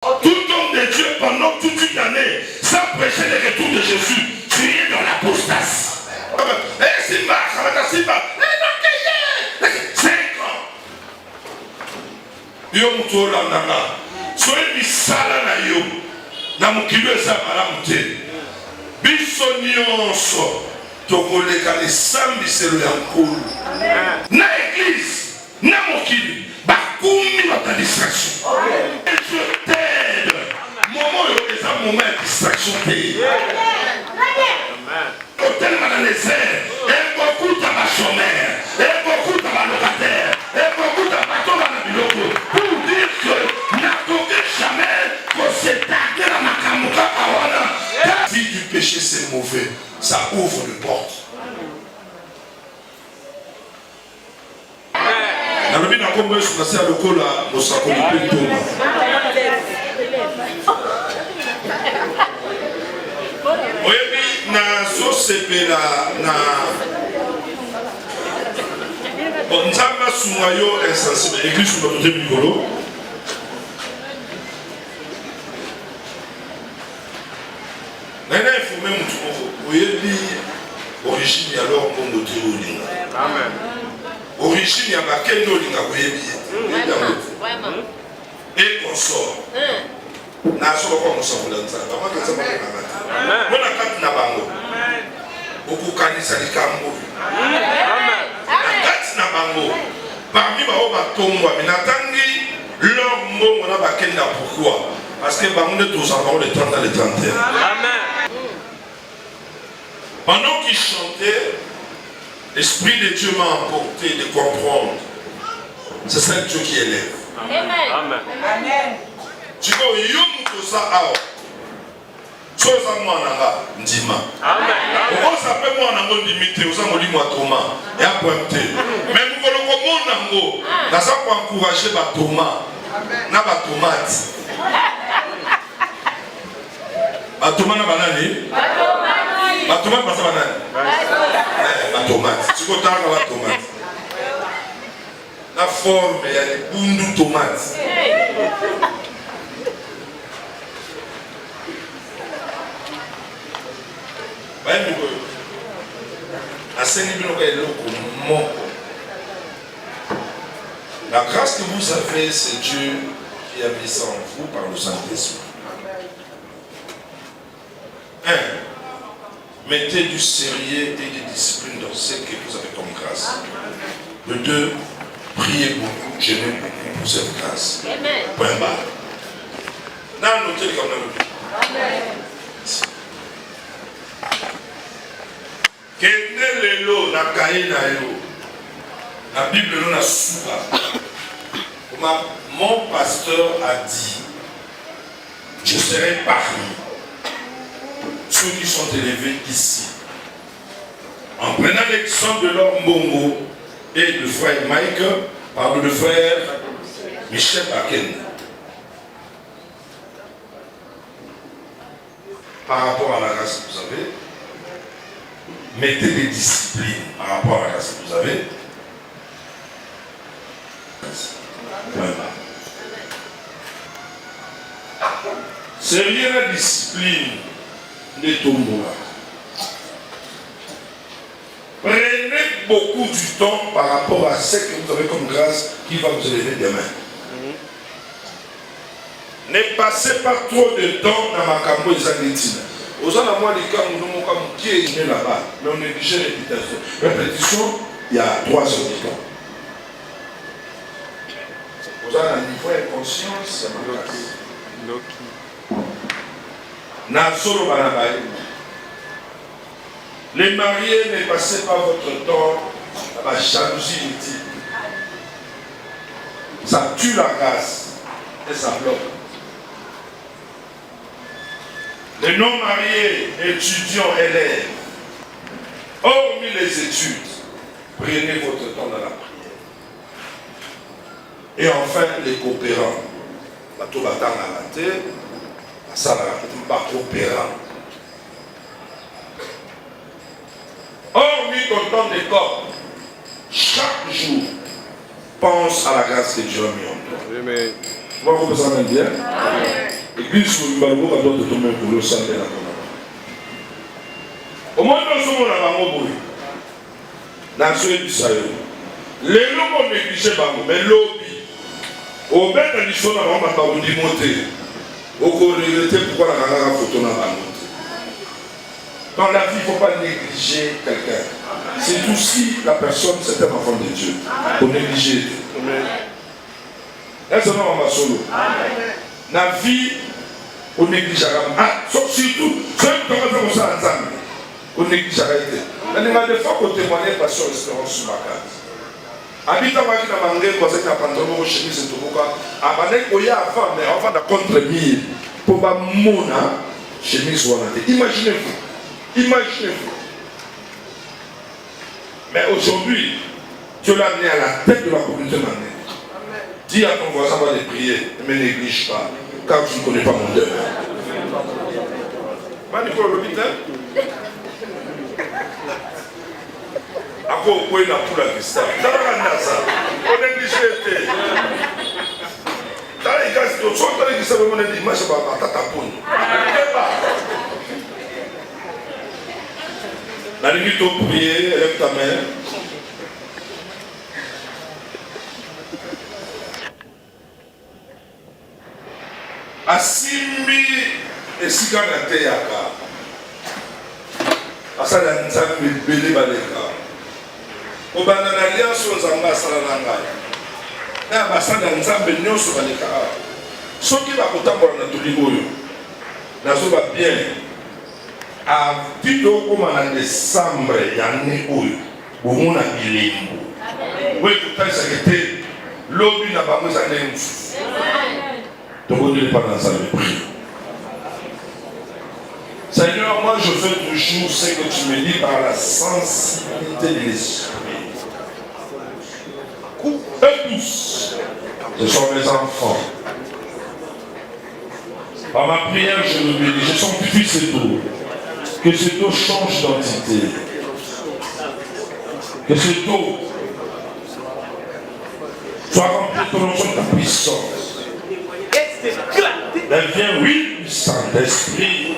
Tout homme de Dieu pendant toute une année, sans prêcher le retour de Jésus, tu es dans l'apostasie. 5 ans. Yo mutola nanga. Soye misala na yo. Na mukilo eza malamu te. Biso nyonso tokoleka lisambiselo ya nkulu. Na église, na mokili, bakumi bata distraction. Je t'aide. Moment yo eza moment ya distraction te. Tellement dans les airs, et beaucoup de chômeurs, et beaucoup de locataires, et beaucoup de bateaux dans le bureau, pour dire que n'attendez jamais qu'on s'est tardé dans ma camouflage. La vie du péché c'est mauvais, ça ouvre les portes. La Bible n'a pas besoin de se passer à l'école à Mosakoli Pétoma. Na sosepela na nzamba sungayo insensible église sur notre mikolo nana informé mutu oyebi origine ya lor mbongo te olinga amen origine ya bakende olinga koyebi et consort na solo kwa musamula nzamba makanza makana mona kati na bango okukanisa likambo kati na bango parmi bao batombwa minatangi leur mbongo na bakenda pourquoi parce que bango nde tozala le 30 dans le 31 amen pendant qu'ils chantaient l'esprit de Dieu m'a emporté de comprendre c'est ça Dieu qui élève amen amen tu vois yo mutosa awa soza mwana nga ndima amen okosa pe mwana ngo ndimite oza molimo wa Toma et appointé mais mukolo komona ngo nasa ko encourager ba Toma na ba tomate ba Toma na banani ba tomate basa banani ba tomate siko tanga ba tomate la forme ya bundu tomate La grâce que vous avez, c'est Dieu qui a mis ça en vous par le Saint-Esprit. 1. Mettez du sérieux et de discipline dans ce que vous avez comme grâce. Le 2. Priez beaucoup, jeûnez beaucoup pour cette grâce. Point barre. N'a noté comme Amen. Kende lelo na kaye na yo. La Bible nous a souvent. Mon pasteur a dit, je serai parmi ceux qui sont élevés ici. En prenant l'exemple de leur Mbongo et de frère Mike, pardon, de frère Michel Baken. Par rapport à la grâce que vous avez, mettez des disciplines par rapport à la grâce que vous avez. C'est rien la discipline de Tombola. Prenez beaucoup du temps par rapport à ce que vous avez comme grâce qui va vous élever demain. Ne passez pas trop de temps dans ma cambo et Zanitina. Aux gens à moi, les cas où nous sommes qui est là-bas, mais on néglige répétition. Répétition, il y a 3 heures de temps. Aux gens à niveau inconscience, c'est ma grâce. Les mariés, ne passez pas votre temps à la jalousie inutile. Ça tue la grâce et ça bloque. Les non-mariés, étudiants, élèves, hormis les études, prenez votre temps dans la prière. Et enfin, les coopérants. Hormis ton temps d'école, chaque jour, pense à la grâce que Dieu a mis en toi. Amen. Moi, vous pensez bien. L'église sur le balcon doit tomber pour le sang de la commande. Au moins, nous sommes là, nation d'Israël. Les gens ont négligé, mais lobby. Au bête de l'histoire, on va pas vous démonter. Au cours de l'été, pourquoi la photo n'a pas monté. Dans la vie, il ne faut pas négliger quelqu'un. C'est aussi la personne, c'est un enfant de Dieu. Il faut négliger. Est-ce que on va solo? La vie, on néglige. Surtout, ceux qui ont ça ensemble, on néglige. Mais il y a des fois qu'on témoigne pas sur l'espérance sur ma carte. Habita waki na mangé kwa zaki na pantalon chemise ntoboka abane oya avant mais avant de contre-mire pour ba mona chemise wana te. Imaginez-vous. Mais aujourd'hui, tu l'as amené à la tête de la communauté mandée. Dis à ton voisin va les prier, ne me néglige pas, car tu ne connais pas mon demeure. Manico l'hôpital. Après, vous pouvez la poule à cristal. Ça va rendre ça. On néglige. Dans les gars, si tu as dit que ça va me dire, moi je vais pas t'apprendre. La limite au prier, lève ta main. Asimbi esika na te yaka. Asala nzambe bele baleka. Obana na alliance nzambe asala na ngai. Na basala nzambe nyonso baleka. Soki bakotambola na toli oyo. Nazo ba bien. A tito koma na décembre yane oyo. Bomona bilembo. Oui, tout à fait, l'objet n'a pas besoin d'un donc on ne pas dans sa prière. Seigneur, moi je fais toujours ce que tu me dis par la sensibilité de l'esprit. Eux tous, ce sont mes enfants. Par ma prière, je me bénis. Je sens plus cette eau. Que cette eau change d'identité. Que cette eau soit remplie de ton nom, de ta puissance. Deviens, oui, Saint-Esprit.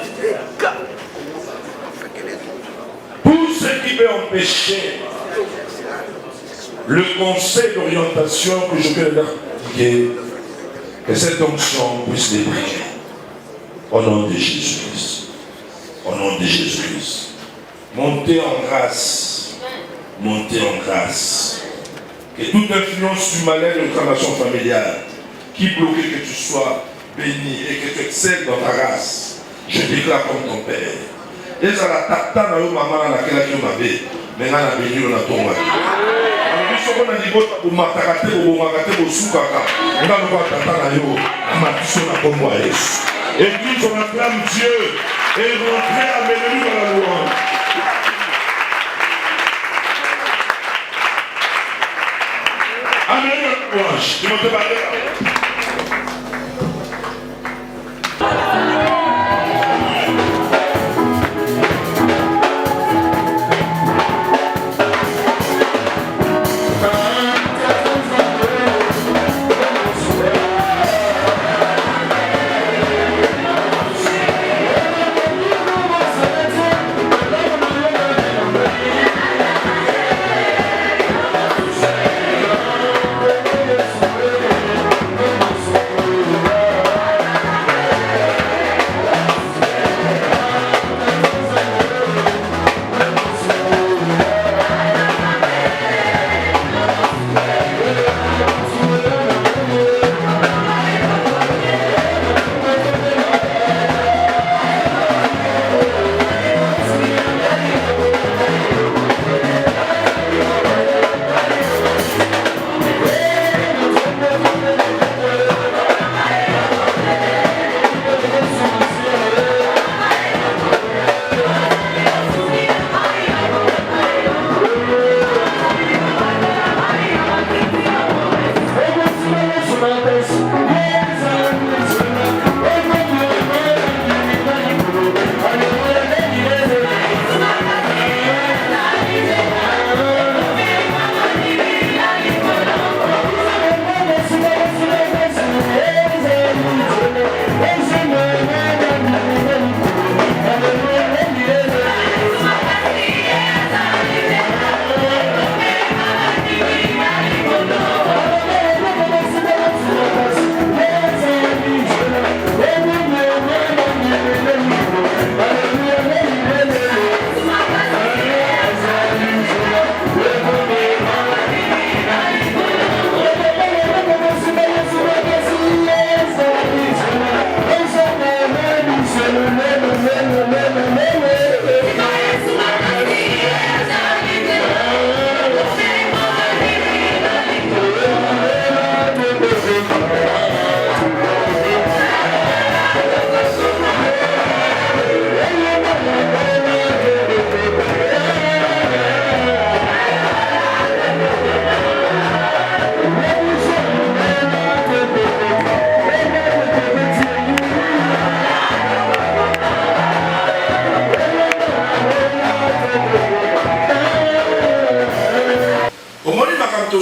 Tout ce qui veut empêcher le conseil d'orientation que je peux leur dire, que cette onction puisse les briller. Au nom de Jésus-Christ. Au nom de Jésus-Christ. Montez en grâce. Montez en grâce. Que toute influence du malheur de notre relation familiale qui bloquait que tu sois béni et que tu excelles dans ta race, je déclare comme ton Père. Et ça la tata na yo maman na laquelle tu m'avais, mais na béni on a ton mari. Alors nous sommes dans niveau pour matakate pour makate pour soukaka. On va le voir tata na yo, ma mission na comme moi. Église on acclame Dieu et rentrer à Bénélu dans la louange. Amen. Je m'en vais parler.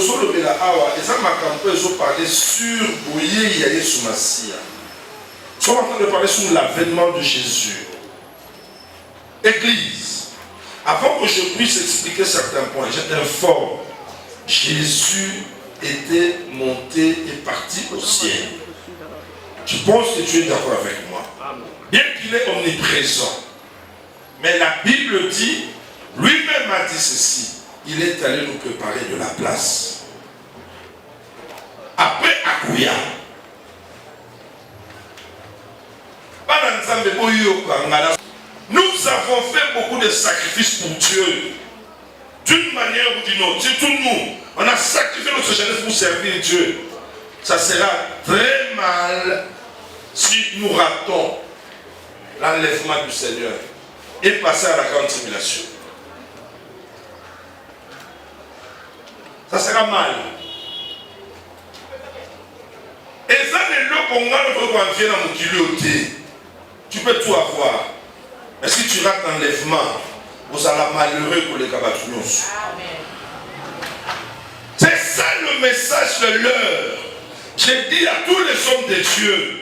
solo de la awa, et ça m'a campé, ils ont parlé sur Bouye Yaye Soumassia. Ils sont en train de parler sur l'avènement de Jésus. Église, avant que je puisse expliquer certains points, je t'informe, Jésus était monté et parti au ciel. Je pense que tu es d'accord avec moi. Bien qu'il est omniprésent, mais la Bible dit, lui-même a dit ceci, il est allé nous préparer de la place. Après Akouya, nous avons fait beaucoup de sacrifices pour Dieu. D'une manière ou d'une autre, surtout nous, on a sacrifié notre jeunesse pour servir Dieu. Ça sera très mal si nous ratons l'enlèvement du Seigneur et passer à la grande tribulation. Ça sera mal. Et ça, tu peux tout avoir. Mais si tu rates l'enlèvement, vous allez malheureux pour les Kabatounos. C'est ça le message de l'heure. J'ai dit à tous les hommes de Dieu,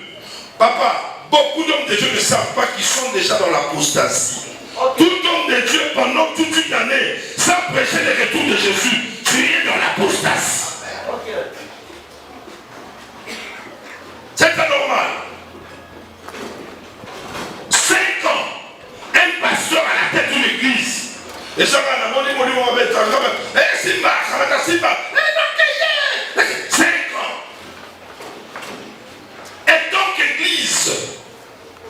papa, beaucoup d'hommes de Dieu ne savent pas qu'ils sont déjà dans l'apostasie. Tout homme de Dieu, pendant toute une année, sans prêcher le retour de Jésus, tu es dans l'apostasie. C'est pas normal. 5 ans, un pasteur à la tête d'une église. Et ça va, on dit, on va mettre ça. 5 ans. Et donc, église,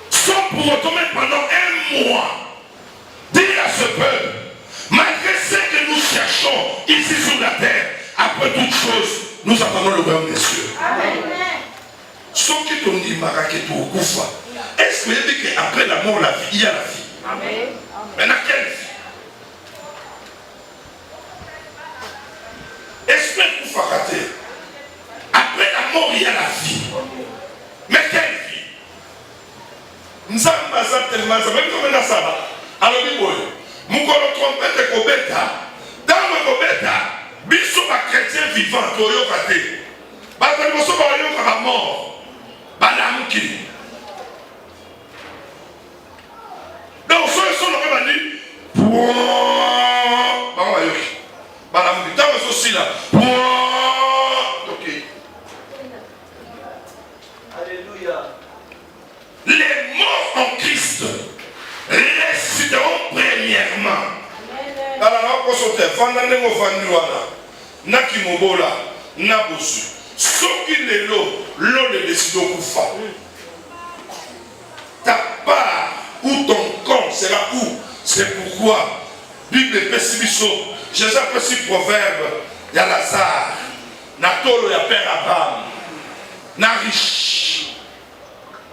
sans pour autant mettre pendant 1 mois, dire à ce peuple, malgré ce que nous cherchons ici sur la terre, après toute chose, nous attendons le royaume des cieux. Amen. Ce qui t'ont dit, Maraketo, Koufa, est-ce que vous avez dit qu'après la mort, la vie, il y a la vie? Amen. Maintenant, quelle vie? Est-ce que Koufa raté? Après la mort, il y a la vie. Mais quelle vie? Nous avons tellement ça, même comme on a ça. Alors, nous avons trompé de Kobeta. Dans le Kobeta, biso ba chrétien vivant, toyo raté. Ba taliboso ba yo ka mort. Balamki. Donc, ceux qui sont là, ils disent, Balamki. Dans le souci là, ok. Alléluia. Les morts en Christ ressusciteront premièrement. Dans la langue consultée, Vandanemo Vanduana, Nakimobola, Nabosu. Ce qui est l'eau de décision Koufa. Ta part ou ton corps sera où? C'est pourquoi, Bible Pessibiso, Jésus a fait ce proverbe, il y a Lazare, Natolo, il y a Père Abraham, Narish.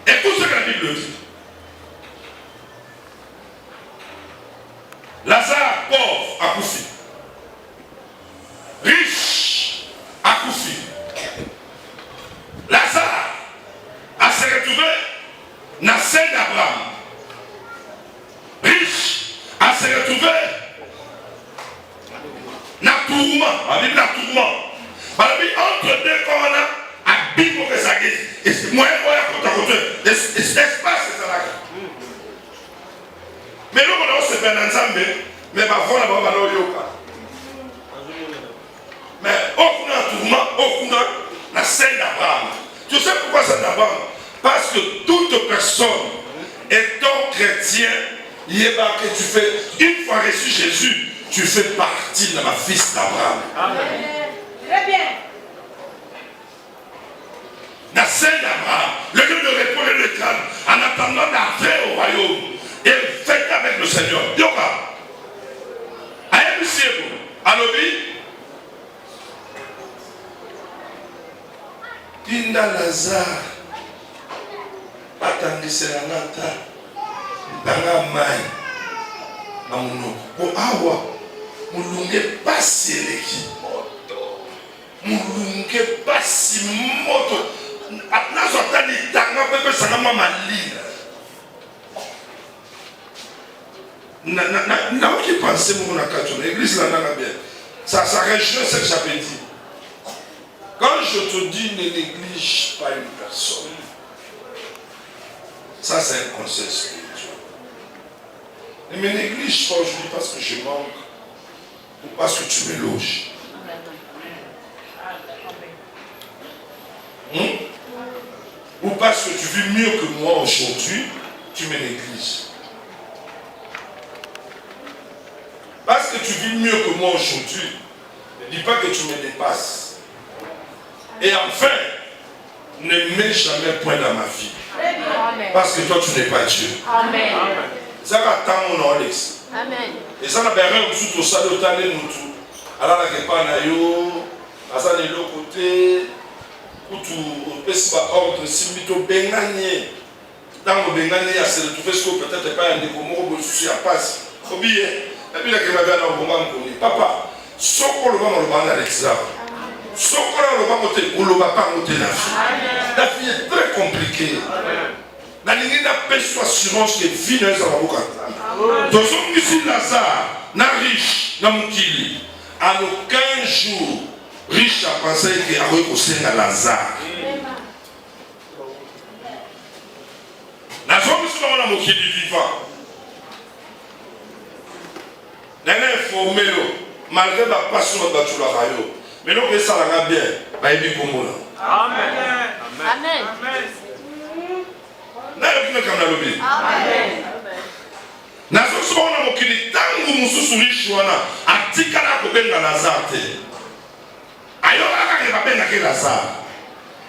Écoute ce que la Bible dit. Lazare, pauvre, a couffé. Riche, a couffé. Lazare a se retrouvé dans la scène d'Abraham. Riche a se retrouvé dans le tourment. La Bible a tourment. La Bible entre deux corps, à Bible que ça guise. Et moi, côté à côté. L'espace, c'est ça là. Mais nous, on a aussi fait ensemble. Mais parfois, on a pas yoka. Mais au tourment, au la scène d'Abraham. Tu sais pourquoi c'est d'Abraham? Parce que toute personne étant chrétien, il est là que tu fais, une fois reçu Jésus, tu fais partie de la fils d'Abraham. Amen. Très bien. La scène d'Abraham, le lieu de répondre le crâne, en attendant d'entrer au royaume et fêter avec le Seigneur. Yoka. Alobi. Tinda Lazare atangisela nata tanga mai na muno po awa mulunge pasi eleki mulunge pasi moto nazo atani tanga pepe sangama malina na qui pense mon na kato l'église là na bien ça région c'est que j'avais dit Quand je te dis ne néglige pas une personne, ça c'est un conseil spirituel. Ne me néglige pas aujourd'hui parce que je manque ou parce que tu me loges. Ou parce que tu vis mieux que moi aujourd'hui, tu me négliges. Parce que tu vis mieux que moi aujourd'hui, ne dis pas que tu me dépasses. Et enfin, ne mets jamais point dans ma vie. Parce que toi, tu n'es pas Dieu. Amen. Ça va tant mon Alex. Amen. Et ça n'a pas rien tout au salon au talent nous tout. Alors la kepa na yo, à ça de l'autre côté, où tout peut pas ordre si mito benganye. Dans le benganye, à se retrouver ce que peut-être pas un décommode ou souci à passe. Faut bien. Et puis la kepa bien au moment où papa, soko le moment le Alexa. Soko le moment où le papa monte la vie. La vie est très compliquée. La ligne n'a pas assurance que vie n'est pas beaucoup. Donc ici Lazare, n'a riche, n'a moutili. À aucun jour, riche a pensé qu'il y a aussi un Lazare. La zone ici dans la moquille du vivant. N'a informé malgré la passion de Batula Rayo. Mais non que ça l'a bien, bah il dit comme là. Amen. Amen. Amen. Nazo sona mokili tangu mususu lishwana atikala kobenga Lazare te. Ayoka kaka babenga ke Lazare.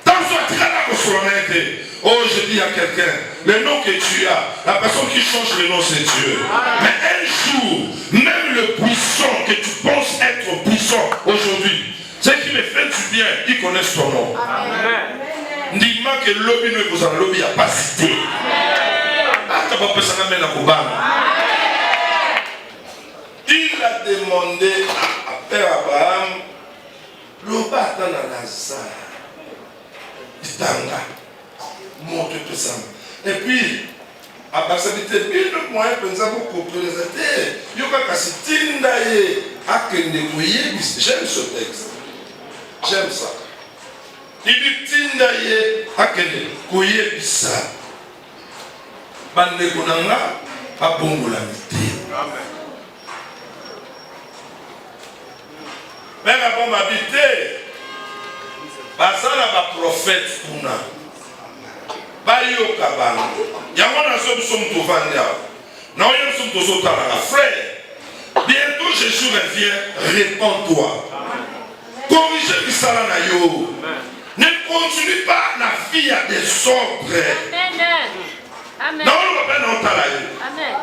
Tanzo atikala kosolana te. Oh, je dis à quelqu'un, le nom que tu as, la personne qui change le nom c'est Dieu. Mais un jour, même le puissant que tu penses être puissant aujourd'hui, ce qui me fait du bien, ils connaissent ton nom. Amen. Dis-moi que l'objet ne vous en lobby a pas cité. Il a demandé à Père Abraham le bâton à Lazare. Et puis, à Bassabité, il moyen pour présenter. Il y a j'aime ce texte. J'aime ça. Il dit Tindaye Akene Koye Bisa. Bande Konanga, Abongola Mité. Amen. Père Abon m'habité. Basala ba prophète Kuna. Bayo Kabana. Yamana Somme Tovania. Non, il y a Somme Tozotala. Frère, bientôt Jésus revient, réponds-toi. Corrigez Bissala Nayo. Ne continue pas la vie à des ordres. Amen. Non, on va pas non Amen.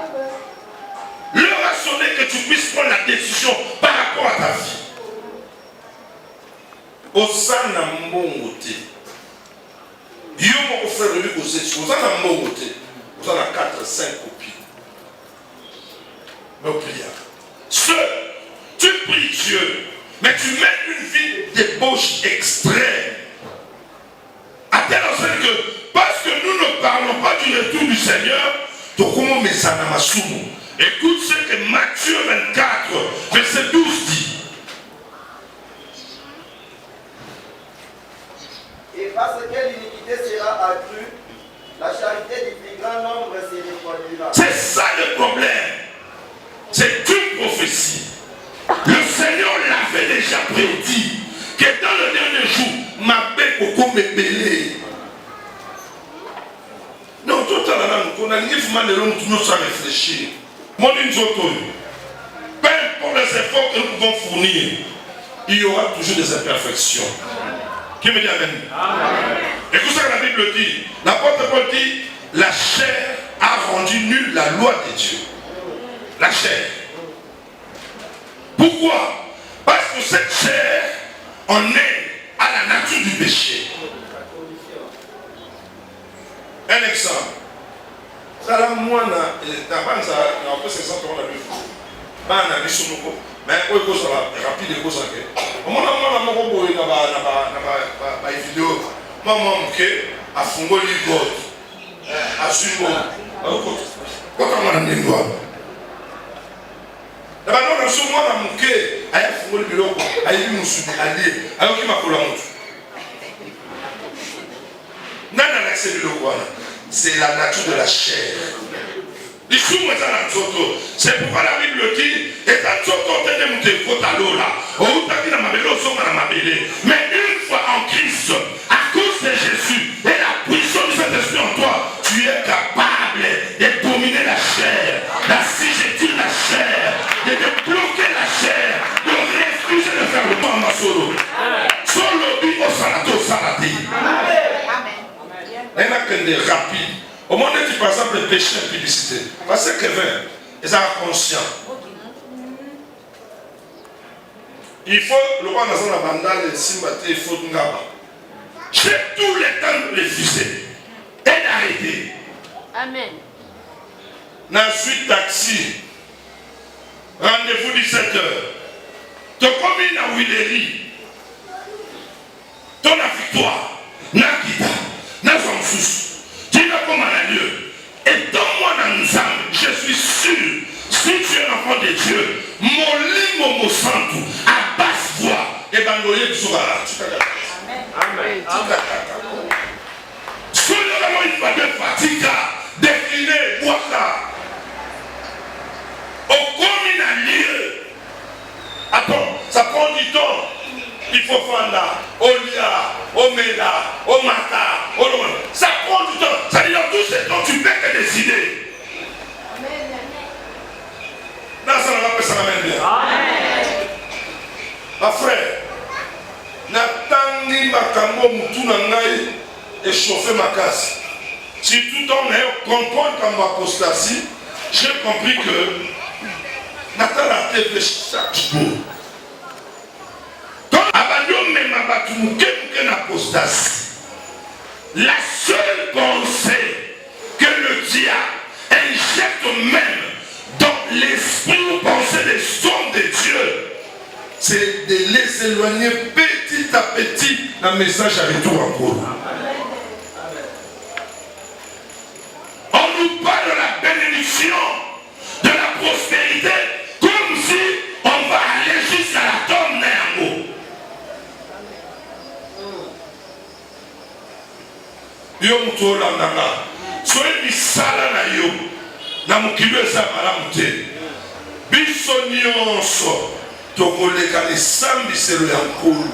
L'heure a sonné que tu puisses prendre la décision par rapport à ta vie. Osana Mbongote. Yo mon frère lui osé. Osana Mbongote. Osana 4, 5 copies. Mais prie. Tu pries Dieu, mais tu mets une vie d'ébauche extrême. À tel enseigne que, parce que nous ne parlons pas du retour du Seigneur, écoute ce que Matthieu 24, verset 12 dit. Et parce que l'iniquité sera accrue, la charité du plus grand nombre se répandira. C'est ça le problème. C'est une prophétie. Le Seigneur l'avait déjà prédit que dans le dernier jour, ma paix au belé. Non, tout à l'heure, on a dit que nous sommes réfléchir. Mon injoto, peu importe les efforts que nous pouvons fournir, il y aura toujours des imperfections. Qui me dit Amen? Écoute ce que la Bible dit. L'apôtre Paul dit, la chair a rendu nulle la loi de Dieu. La chair. Pourquoi? Parce que cette chair, on est à la nature du péché. Un exemple. Ça là, moi, dans après 500 ans, on a vu. On a vu sur nous. Mais on est rapide et cause. On a vu une vidéo. Maman, a fondé le God. A suivi. Quand on a mis le doigt. D'abord, on a souvent a manqué. A fondé le bureau. A eu une soupe. A dit. Alors qu'il m'a collé la montre. c'est la nature de la chair. C'est pourquoi la Bible dit mais une fois en Christ, à cause de Jésus et la puissance du Saint-Esprit en toi, tu es capable de dominer la chair, d'assujettir la chair, de bloquer la chair, de refuser de faire le temps à solo. Solo dit au salato salati. Il y a que rapide. Au moment où tu par exemple le péché et publicité, parce que Kevin, ils sont conscients. Il faut le roi dans la bandale, il faut Ngaba. J'ai tout le temps de refuser et d'arrêter. Amen. Dans suite taxi, rendez-vous 17h. Tu commis dans Willery, ton victoire, Nakita, Nazamfous. Dis-le comme un lieu. Et donne-moi dans nous âmes, je suis sûr, si tu es l'enfant de Dieu, mon lit, mon santo, à basse voix, et ben l'oyer du soir. Amen. Soyez vraiment une fois de fatigue, décliner, boire. Au commun à lieu. Attends, ça prend du temps. Il faut faire là, au lia, au mela, au mata, au loin. Ça prend du temps. Ça dit dans tout ce temps, tu peux que décider. Dans ça, on va pas ça bien. Ma frère, n'attendez ma camo moutou nangai et chauffer ma casse. Si tout en est comprendre comme apostasie, j'ai compris que n'attends la tête chaque jour. La seule pensée que le diable injecte même dans l'esprit ou pensée des hommes de Dieu, c'est de les éloigner petit à petit d'un message à retour en cours. On nous parle de la bénédiction, de la prospérité, comme si on va aller jusqu'à la tombe d'un mot. Yo mutola nanga soye misala na yo na mokili eza malamu te biso nyonso tokoleka lisambiselo ya nkulu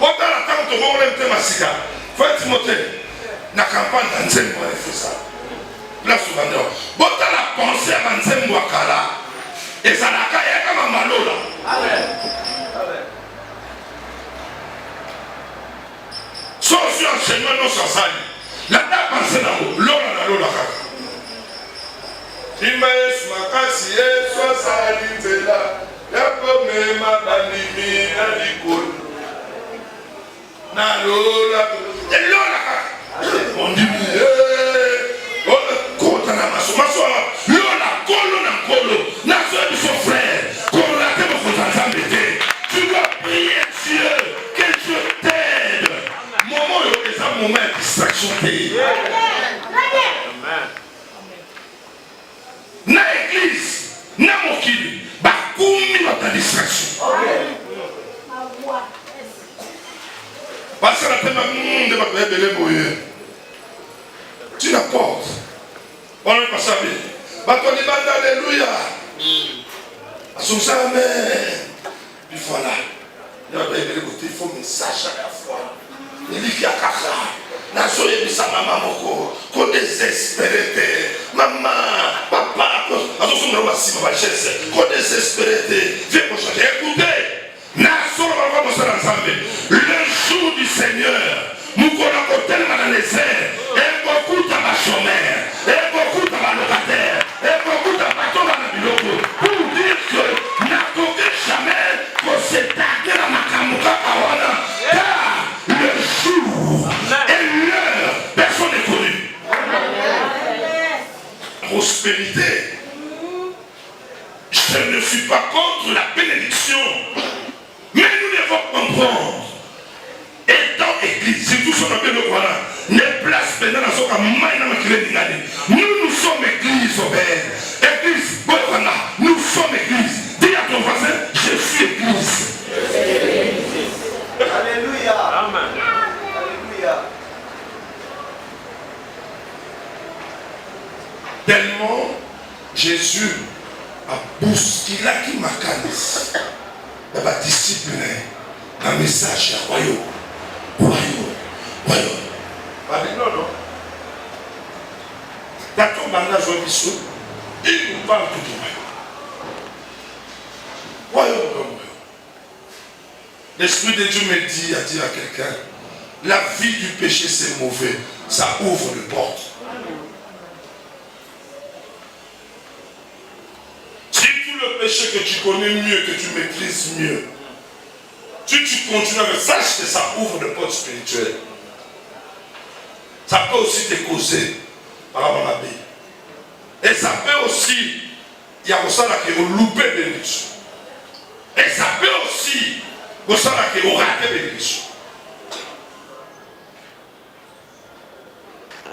otala ntango tokokola mtema sika foi timote na campagne na nzembo ya efesa place obandeo botala pense ya banzembo ya kala ezalaka yakama malola Socio enseignement non sans la dame pensée dans l'eau, l'eau Ima Yesu makasi Yesu asali nzela yako mema bandimi na likolo na lola on dit kota na maso lola kolo na kolo na soeur de son frère qu'on rate mon frère tu dois prier Dieu que Dieu t'aide moment où les hommes moment de distraction na église na mokili bakumi bata distraction parce que la tellement de bato ebele boye tu n'apportes on ne passe pas bato libanda alléluia asomsa amen puis voilà il faut message à la fois il y a kaka nazoyebisa mama moko ko désespéré te mama papa azosomela basima bachese ko désespéré te viens pour changer écoutez nasolo balova mosala nzambe le jour du Seigneur mokolo kotelema na les airs ekokuta bachomere ekokuta balocataire ekokuta bato bana biloko pour dire que nakoki jamais kosetake na makambo kaka wana car le jour et l'heure personne n'est connu. Prospérité. Je ne suis pas contre la bénédiction, mais nous devons comprendre. Étant église, si tout son appel au Coran, ne place pas dans son nous sommes église église, nous sommes église. Dis à ton voisin, je suis église. Alléluia. Amen. Alléluia. Tellement Jésus a bousculé qui m'a calé. Il va discipliner un message à royaume. Non, non. D'accord, maintenant, je vais vous il nous parle tout du royaume. L'Esprit de Dieu me dit à dire à quelqu'un, la vie du péché c'est mauvais, ça ouvre les portes. Si tout le péché que tu connais mieux, que tu maîtrises mieux, si tu continues avec ça, sache que ça ouvre des portes spirituelles. Ça peut aussi te causer par rapport à la vie. Et ça peut aussi, il y a aussi là qui ont loupé bénédiction. Et ça peut aussi, aussi là qui ont raté bénédiction.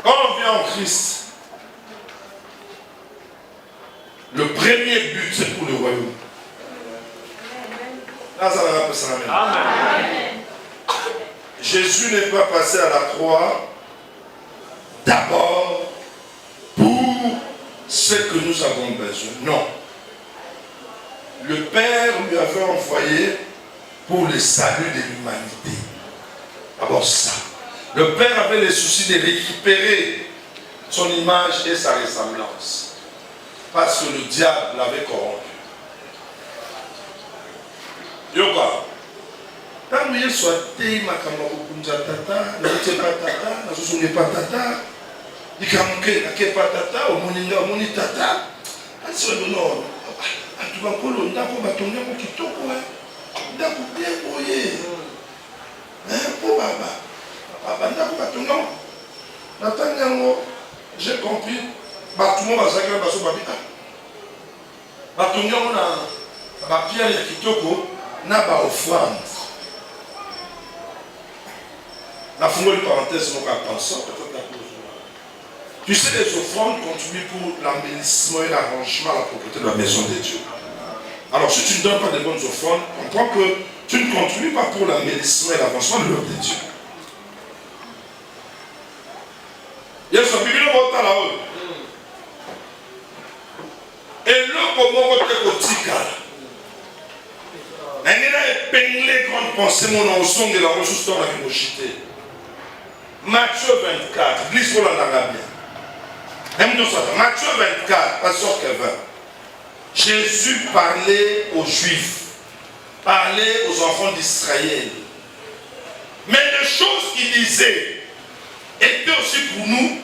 Quand on vient en Christ, le premier but c'est pour le royaume. Là, ça va passer la même. Amen. Jésus n'est pas passé à la croix d'abord pour ce que nous avons besoin. Non. Le Père lui avait envoyé pour le salut de l'humanité. D'abord ça. Le Père avait le souci de récupérer son image et sa ressemblance. Parce que le diable l'avait corrompu. Yoka. Quand nous sommes sortis, nous avons dit tata, nous n'avons pas tata, nous n'avons pas tata. Nous n'avons pas tata, nous n'avons pas tata. Nous avons j'ai compris. Tout le monde va s'agréer à son babita. Tout le monde a pierre et kitoko n'a pas offrande. La fumée de parenthèse, nous pensons peut-être. Tu sais, les offrandes contribuent pour l'embellissement et l'arrangement à la propriété de la maison de Dieu. Alors, si tu ne donnes pas de bonnes offrandes, comprends que tu ne contribues pas pour l'embellissement et l'avancement de l'œuvre de Dieu. Il y a ce Bible là-haut. Et là, comment on peut dire il y a épinglé grande pensée, mon ensemble de la ressource dans la vinochité. Matthieu 24, glisse pour l'Arabie. Matthieu 24, pasteur Kevin. Jésus parlait aux Juifs, parlait aux enfants d'Israël. Mais les choses qu'il disait étaient aussi pour nous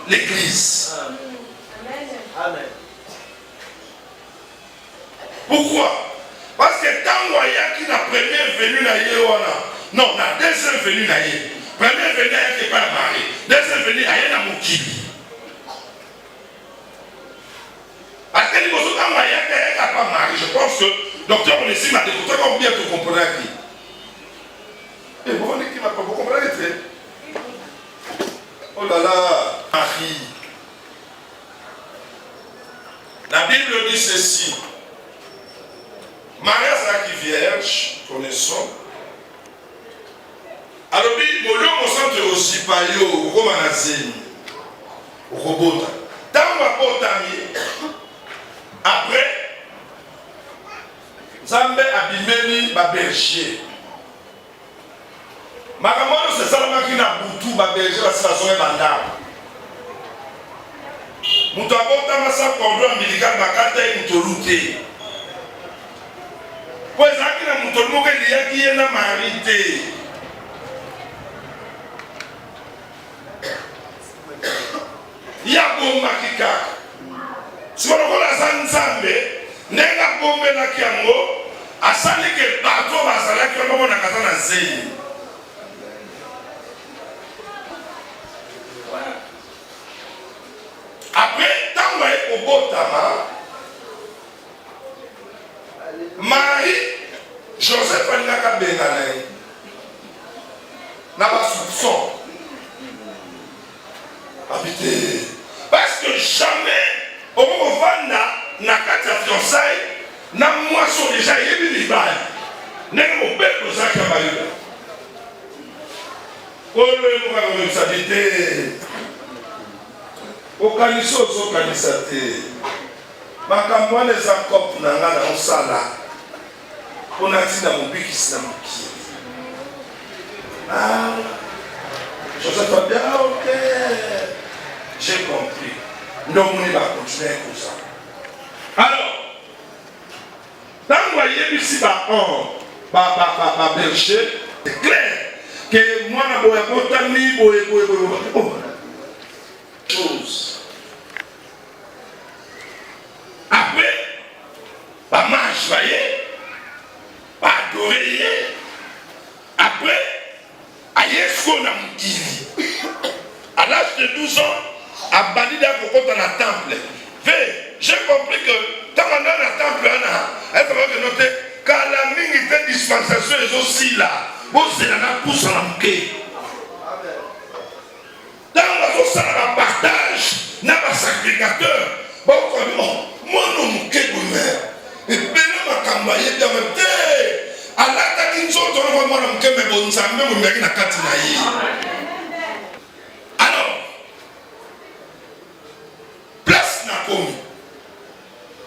l'Église. Amen. Pourquoi? Parce que quand on y a qui la première venue na Yewana, non, la deuxième venue na Yewana. Première venue qui n'est pas mariée, deuxième venue à na Mukili. Parce que les gens quand on y a qui n'est pas marié, je pense que le docteur Onésime a découvert comment bien te comprendre qui. Et vous voyez qui m'a pas compris les traits. Oh là là, Marie. La Bible dit ceci. Maria qui vierge, connaissons. Alors, mon centre aussi par yo, romanazine, robota. Dans ma potami, après, Zambé abimeli ba berger. Makamono c'est ça la qui na boutou ba berger la situation bandam. Mutu abota masa cordon ombilical bakata mutolute. Pois aqui na mutolmo que dia qui est na marité. Ya bomba kika. Si on a Zanzambe, nenga bombe na kiango, asali ke bato basala ki on na katana zeli. Après tant va au botama, Marie, Joseph alaka benganai. Na ba soupçon. Habiter. Parce que jamais, au moment où on a quatre fiançailles, na moisson déjà il y a des balles. N'est mon bête pour ça qu'il y a eu. Oh le nous avons responsabilité. okanisi ozokanisa te makambo wana eza kope na nga na osala mpona ntina mobikisi na mokili. Joseph a bien, ok, j'ai compris. Donc on va continuer comme ça. Alors, dans le voyez ici, berger, c'est clair que moi, chose. Après, marche, voyez, adorer. Après, à l'âge de 12 ans, à Bandida Kokota dans le temple. J'ai compris que quand on est dans le temple, elle va noter quand la mine était dispensation est aussi là. Bon, c'est la pousse en amqué. Dans le partage, dans le sacrificateur, bon, moi non, mon quai de mer. Et bien, ma campagne est dans le thé. Alors, place Nakomi,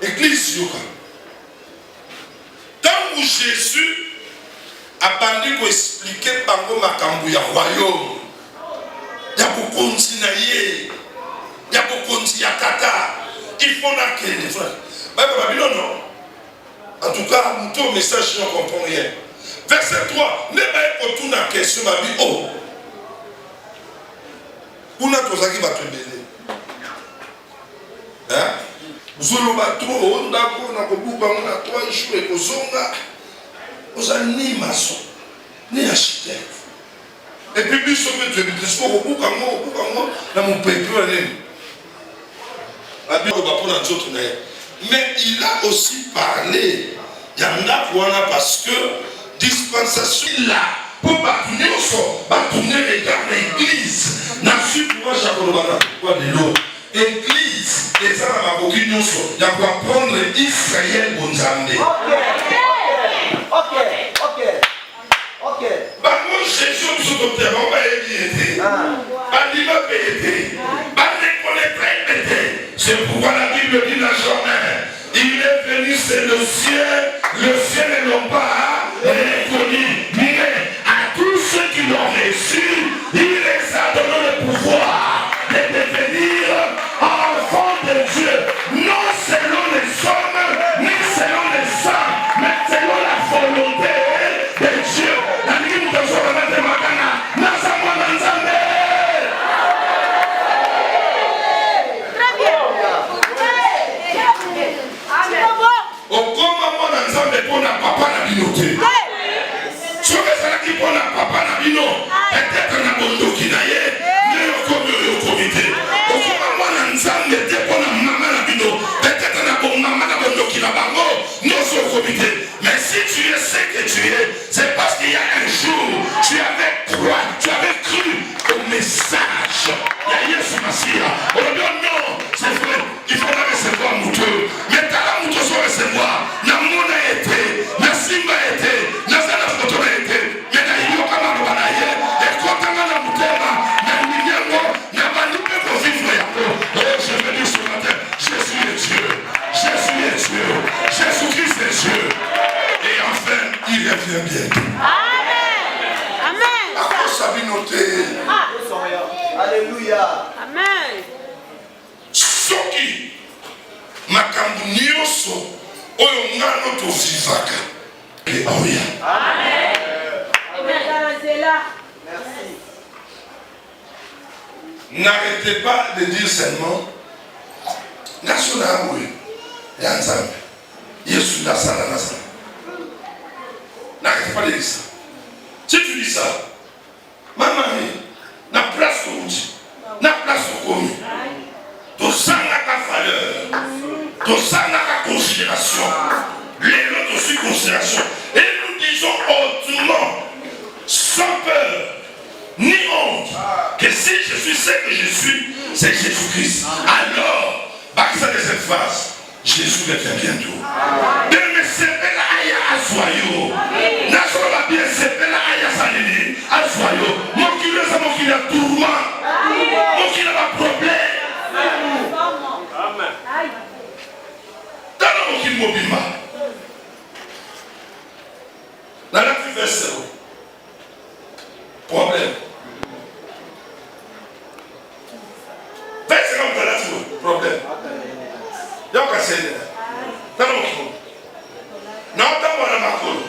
église Yoka. Tant que Jésus a bandé pour expliquer par makambu ya royaume, ya bokonzi na ye, ya bokonzi ya kata, il faut que les frères. Non. En tout cas, tout message, je ne comprends rien. Verset 3, ne pas autour de la question, ma vie, oh. Où n'a pas qui va te mêler? Hein? Vous avez on a 3 jours et vous avez ni maçon, ni architecte. Et puis, vous savez, tu es dans mon peuple. Mais il a aussi parlé, il y en a parce que dispensation là pour bâtonner les gars de l'église n'a su pouvoir chaque de l'eau église les gens à il y a quoi prendre Israël Bonzambe. Ok. Bah moi Jésus nous sommes terre on va aider. Bah il va payer. Bah reconnaître. C'est pourquoi la Bible dit la journée. Il est venu, c'est le ciel et non pas reconnu. Mais à tous ceux qui l'ont reçu, il les a donné le pouvoir de devenir enfants de Dieu. Non selon les hommes, ni selon les hommes, mais selon la volonté de Dieu. La Bible nous dit Magana, papa na bino te. Soki ezalaki mpona papa na bino, peut-être na bondoki na ye, nde yokomi oyo okomi te. Okoma mwana nzambe te mpona mama na bino, peut-être na mama na bondoki na bango, nyonso okomi te. Mais si tu es ce que tu es, c'est parce qu'il y a un jour, tu avais cru au message. Il y a Yesu Masia. On dit non, c'est vrai, il faudra recevoir Moutou. Mais t'as la Moutou sans recevoir. Na Mouna été, na Simba été, na Zana Foto été. Mais na Yoka Marwana ye, et quand on a la Moutema, na Nidiamo, na Manoupe pour vivre Yako. Oh, je veux dire ce matin, Jésus est Dieu. Jésus est Dieu. Jésus-Christ est Dieu. Et enfin, il revient bientôt. Amen. Amen. Après sa vie notée. Alléluia. Amen. Soki makambu nyonso oyo ngano tozivaka oya. Amen. Merci. N'arrêtez pas de dire seulement national oui yanzambe Yesu nasala. N'arrêtez pas de dire ça. Si tu dis ça, maman, na place au route, na place au commis, tu sens la valeur, tu sens la considération, les autres aussi considération. Et nous disons hautement, sans peur, ni honte, que si je suis ce que je suis, c'est Jésus-Christ. Alors, partir de cette phase, Jésus revient bientôt. De me séparer à Soyo. National va bien séparer à Salini. À Soyo. Mon qui a tourment. Mon qui n'a pas problème. mobima. Dans la plus verse, problème. Verse comme dans la plus problème. Il y a un cassé. Dans le monde. Non, dans mon amakolo.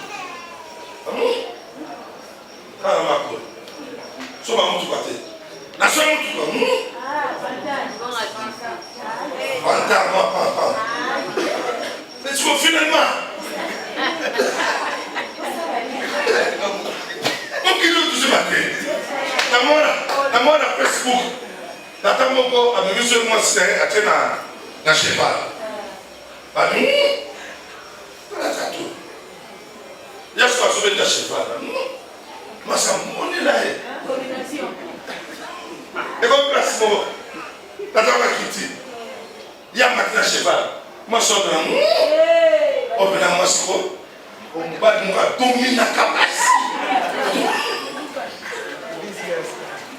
Dans l'amakolo. Sur ma montre côté. La seule montre côté. Mais tu vois finalement. Donc il est toujours matin. Dans mon Facebook, dans ta moko, à mes monsieur moi c'est à tenir na cheval. Bah nous, voilà ça tout. Il y a ce qu'on sauve de cheval. Moi ça mon est là. Et comme place moi, dans ta quitter. Il y a maintenant cheval. Moi je suis dans nous. On peut dans moi c'est quoi? On va dominer la capacité.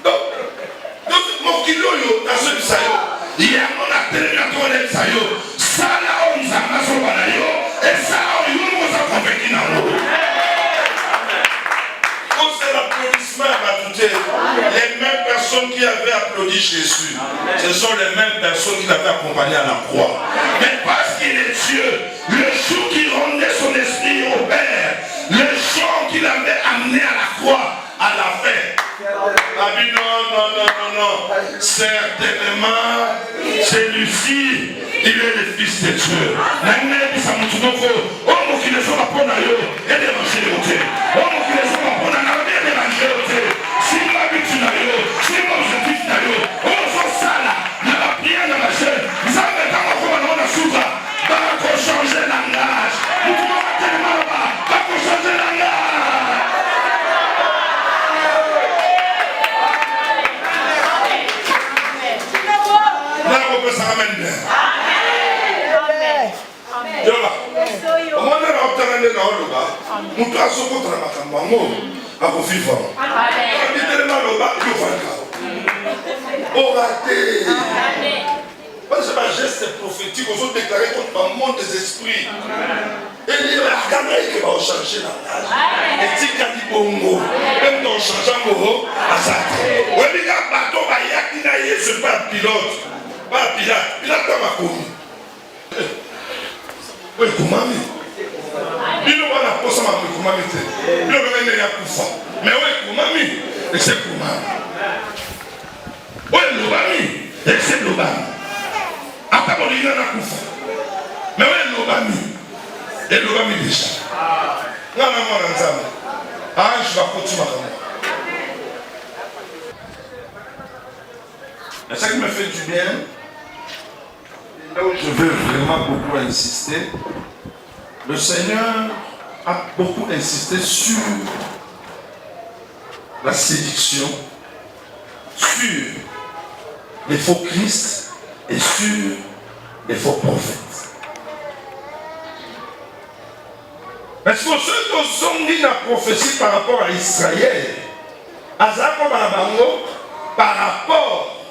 Donc, mon kilo, dans ce bisayo, il y a mon atelier de bisayo. Ça là, on nous a massé au balayo. Et ça, on nous a convaincu dans l'eau. Quand c'est l'applaudissement à Matouté, les mêmes personnes qui avaient applaudi Jésus, ce sont les mêmes personnes qui l'avaient accompagné à la croix. Mais parce qu'il est Dieu, le jour qu'il rendait son esprit au Père, le jour qu'il avait amené à la croix, à la fin. Ah oui, non. Certainement, celui-ci, il est le Fils de Dieu. Mutu asoko na makambo ngo akofifa. Abitelema loba yovanga. Oraté. Parce que un geste prophétique aux autres déclarés contre le monde des esprits. Et il va regarder que va changer la nage. Et si kadi bongo, même dans changeant moro, azate. Ouais les gars bateau ba yakina yesu pas pilote. Pas pilote, pilote comme a commis. Ouais comment il ne va pas se faire comme il ne va pas se mais oui, comment et c'est comment oui, l'obami et c'est l'obami après mon il n'a pas mais oui, l'obami et l'obami déjà non, je vais continuer mais ça qui me fait du bien là où je veux vraiment beaucoup insister. Le Seigneur a beaucoup insisté sur la séduction, sur les faux Christ et sur les faux prophètes. Mais pour ceux qui ont dit la prophétie par rapport à Israël, par rapport,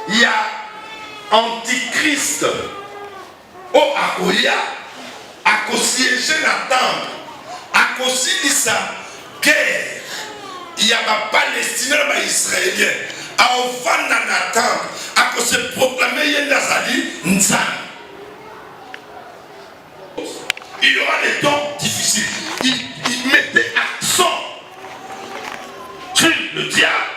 il y a Antichrist au Akoya. À siéger la temple, à ça guerre, il y a des Palestiniens et des Israéliens, à offrir la temple, à se proclamer Yendazali Nzam. Il y aura des temps difficiles. Il mettait accent sur le diable,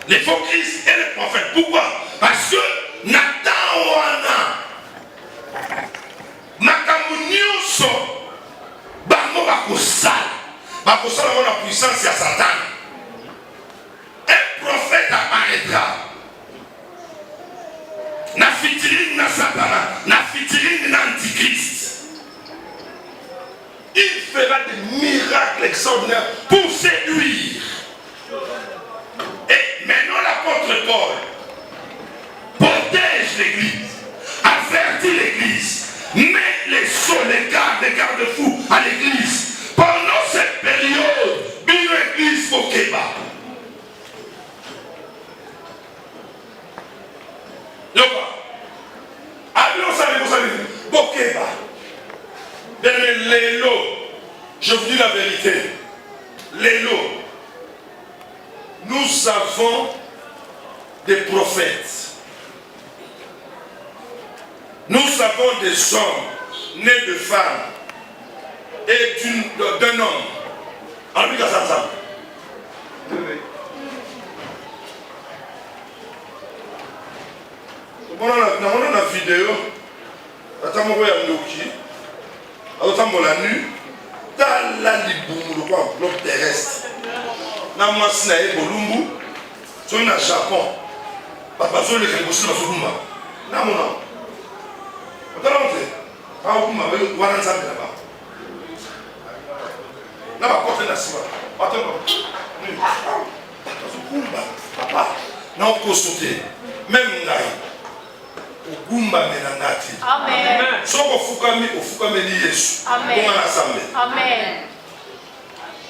les faux Christ et les prophètes. Pourquoi? Parce que Nathan Oana. Makambu nyonso bango bakosala la puissance ya Satan. Un prophète apparaîtra na featuring na Satan, na featuring na Antichrist. Il fera des miracles extraordinaires pour séduire. Et maintenant l'apôtre Paul protège l'église, avertit l'église. Mais les sauts, les garde-fous à l'église, pendant cette période, une église au Kéba. Yoba, allons, vous allez, au Kéba. Bien, mais l'élo, je vous dis la vérité, l'élo, nous avons des prophètes. Nous avons des hommes nés de femmes et d'un homme. En lui, ça. On a une vidéo. Attends, on va la nuit. Dans la liboumou, le bloc terrestre. Dans le Masnae, Bolumbu, sur le Japon. Papa, sur le Kéboussou, sur le Soumba. Dans mon nom. On t'a montré. Ah, vous m'avez dit, voilà, ça là-bas. Là-bas, portez la cima. Attends, papa, non, on peut sauter. Même Ngaï. Amen. Soko fukami li Yesu. Amen. Amen.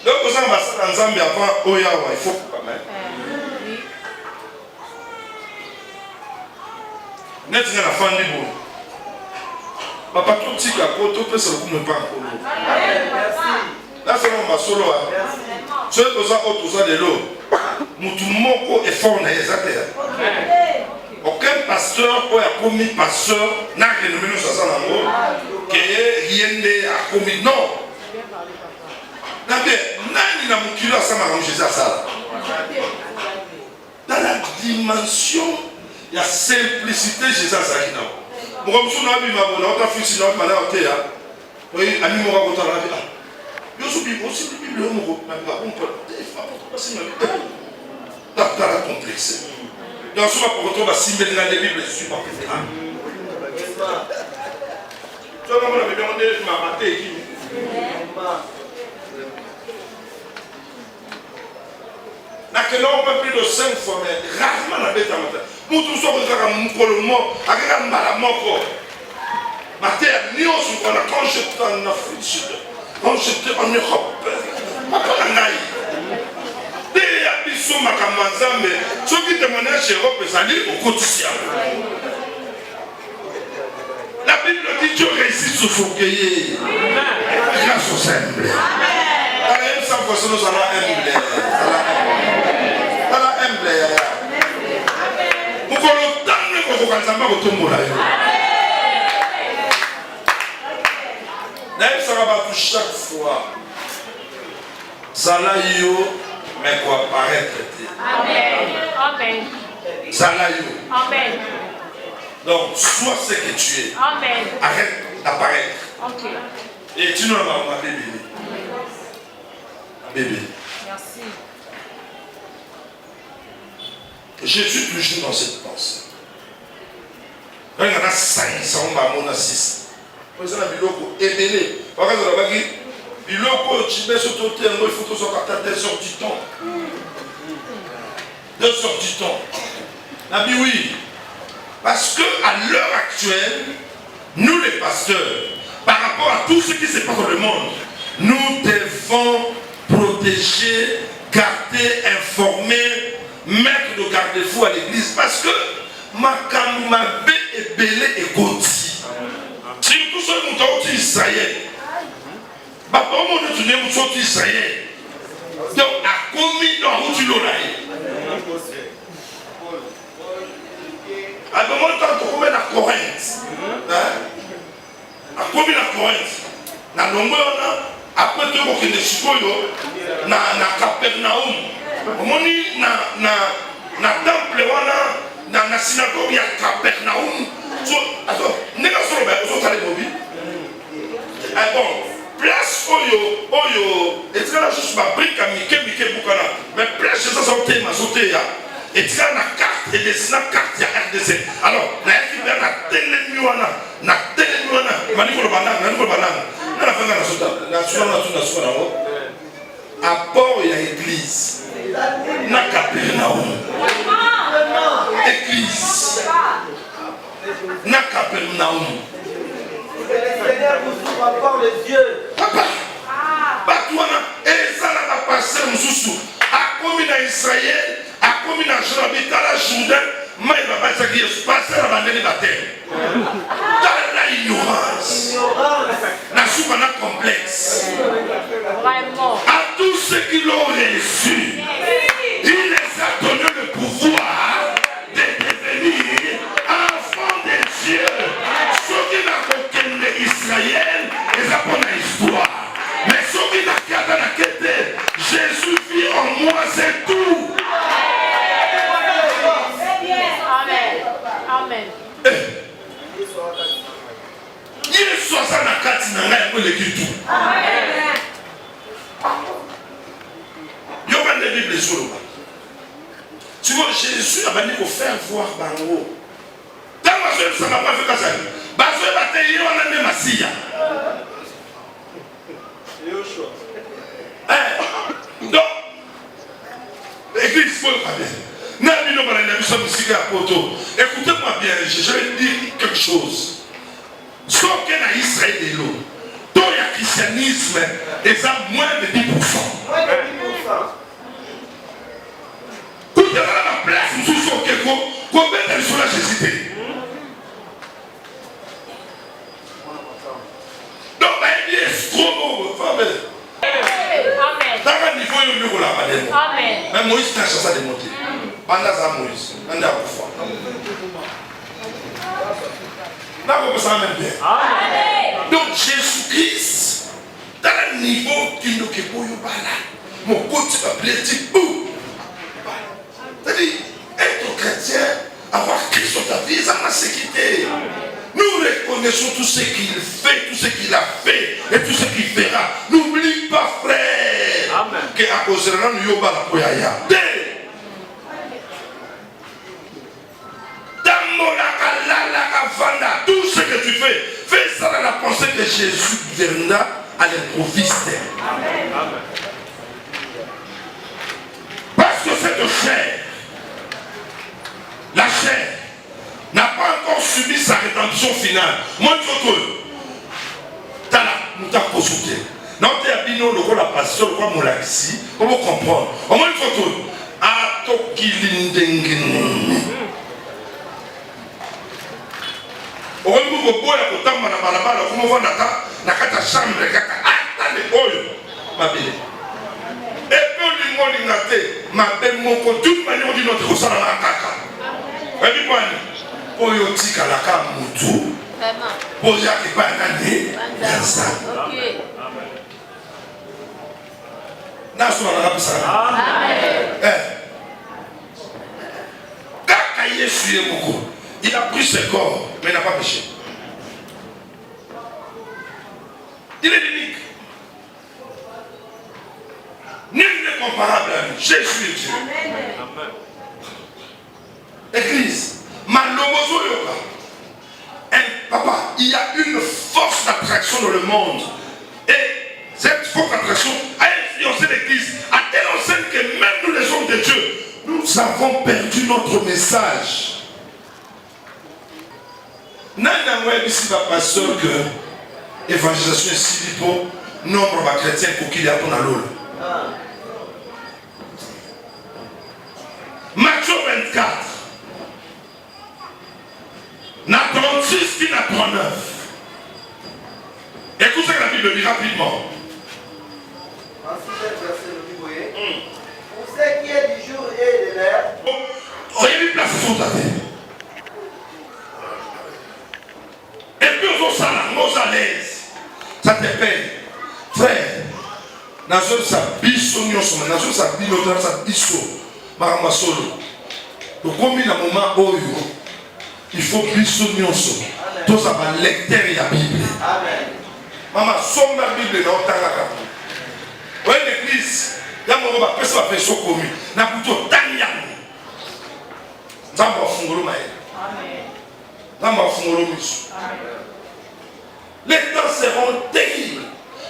Donc vous avez un Nzambe avant Oyawa, il faut fukami. Net na fandi bo. Papa tout tika ko to pesa ko me pa ko. Là c'est mon solo. Ceux que ça autour de l'eau. Mutu moko est fort na ezate. Aucun pasteur ou a commis pasteur n'a renommé nous ça dans le que rien n'est a commis non. N'abé nani na mukila ça m'a rangé ça. Dans la dimension il y a simplicité Jésus ça qui non. Moi comme ça n'a pas ma bonne autre fils n'a pas là terre. Oui, ami moi ko ta la vie. Yo sou Bible aussi Bible mo ko na ba on peut pas passer ma vie. T'as la complexe. Donc, si on retrouve la symbole dans les Bibles, je suis pas préféré. Tu vois, on avait demandé, je m'ai raté. N'a que non, pas plus de 5 fois, mais rarement la bête à matin. Nous tous sommes à mon colombo, à la mort. Ma terre, nous sommes quand j'étais en Afrique du Sud, quand j'étais en Europe, en Aïe. Ceux qui témoignent chez Europe, ça dit au quotidien. La Bible dit que Dieu réussit sur Fouquet. Grâce au simple. Alors, ça fois, nous allons humble. Nous allons tendre que vous allez savoir que vous allez. D'ailleurs, ça va pas chaque fois. Zalaïo. Mais quoi paraître. Amen. Amen. Zalaïo. Amen. Donc, sois ce que tu es. Amen. Arrête d'apparaître. Ok. Et tu n'as pas ma bébé. Bébé. Merci. Je suis toujours dans cette pensée. Quand il y en a 500, on a 6. Vous avez un biloko ébélé. Par exemple, on a dit. Il faut que tu sortes du temps. De sortir du temps. Nabi, oui. Parce que à l'heure actuelle, nous les pasteurs, par rapport à tout ce qui se passe dans le monde, nous devons protéger, garder, informer, mettre de garde-fous à l'église. Parce que ma kamoumabe est belé et goti. Surtout ceux qui ont dit Israël. Papa, on a dit que tu Israël. Donc, à commis dans où tu l'as. À un moment, tu as commis la Corinthe. À commis la Corinthe. Dans le monde, après tu as commis le Chicoyo, dans Capernaum. Au moment où dans le temple, dans la synagogue, il y a Capernaum. Attends, n'est-ce pas sur le bébé? Bon. Place oyo et tu as juste ma brique à Mickey Boukana. Mais place ça sauté ma sauté ya. Et tu as la carte et des snap carte ya RDC. Alors, la FIB na télé miwana, maniko le banane. Na la fin na sauta. Na souna. Apport ya église. Na Capernaum. Église. Na Capernaum. Que le Seigneur vous ouvre encore les yeux. Papa, Batouana, et ça n'a pas passé, Moussoussou. A commis dans Israël, a commis dans Jérabit, à la Jourdain, mais papa ça qui est passé à la bataille. Dans la ignorance. La souveraine complexe. Vraiment. À tous ceux qui l'ont reçu, il les a donné le pouvoir de devenir enfants de Dieu. Ceux qui n'ont aucun Israël, ils ont une histoire. Mais ceux qui n'ont qu'à la quête, Jésus vit en moi, c'est tout. Amen. Amen. Yesu asa na kati na ngai ko leki tout. Amen. Yo ba la Bible sur. Tu vois Jésus a banni pour faire voir bango. Dans ma soeur ça m'a pas fait ça. Ba soeur ba te yo na me masia. Donc l'église faut pas bien. Écoutez-moi bien, je vais dire quelque chose. Sauf que dans Israël, dans le christianisme, ils ont moins de 10%. Moins de 10%. Tout est dans la place, nous sommes combien de personnes Jésus. Donc, il est trop beau. Amen. Dans un niveau, il y a Amen. même Moïse n'a pas démonté. Pendant ça, Moïse, on a pouvoir. Donc Jésus-Christ, dans le niveau qui nous est pour mon côté va plaisir. C'est-à-dire, être chrétien, avoir Christ dans ta vie, ça m'a sécurité. Nous reconnaissons tout ce qu'il fait, tout ce qu'il a fait et tout ce qu'il fera. N'oublie pas, frère, que à cause de nous, yoba la poyaya. Tout ce que tu fais, fais ça dans la pensée que Jésus viendra à l'improviste. Parce que cette chair, la chair, n'a pas encore subi sa rédemption finale. Moi, je veux que nous t'avons consulté. Non, tu as dit non, le rôle de la passion, le rôle de mon ici, on va comprendre. Au moins, il faut que à Tokilindengin. Au niveau de bois, il faut que tu aies la chambre, ma belle. Et puis, on dit ma belle, mon compte, toute manière, on dit notre ressort à la caca. Et puis, moi, pour y aller à la cam, tout. Pour y aller à la cam, il a pris ce corps, mais il n'a pas péché. Il est unique. Nul n'est comparable à lui. Jésus est Dieu. Amen. Église, Malobozo Yoga. Papa, il y a une force d'attraction dans le monde. Et cette force d'attraction a influencé l'église à telle enseigne que même nous les hommes de Dieu, nous avons perdu notre message. Nana Web ici va passer que l'évangélisation est si pour nombre de chrétiens pour qu'il y a pour la loi. Matthieu 24. N'a 36 qui n'a 39. Écoutez ce que la Bible dit rapidement. Pour ce qui est du jour et de l'heure. Voyez une place sur ta tête. Et puis on s'en à l'aise. Ça te paye. Frère, dans sa biso, dans sa biso, Marama Solo. Donc, comme il y a un moment où il faut biso nyonso. Tout ça va lecteur et la Bible. Maman, somme la Bible dans ta raca. Oui, l'église, il y a un moment où il va faire ça commun. N'a plutôt Tanyam. Zamba Fungolo Maë. Zamba Fungolo Misu. Les temps seront terribles.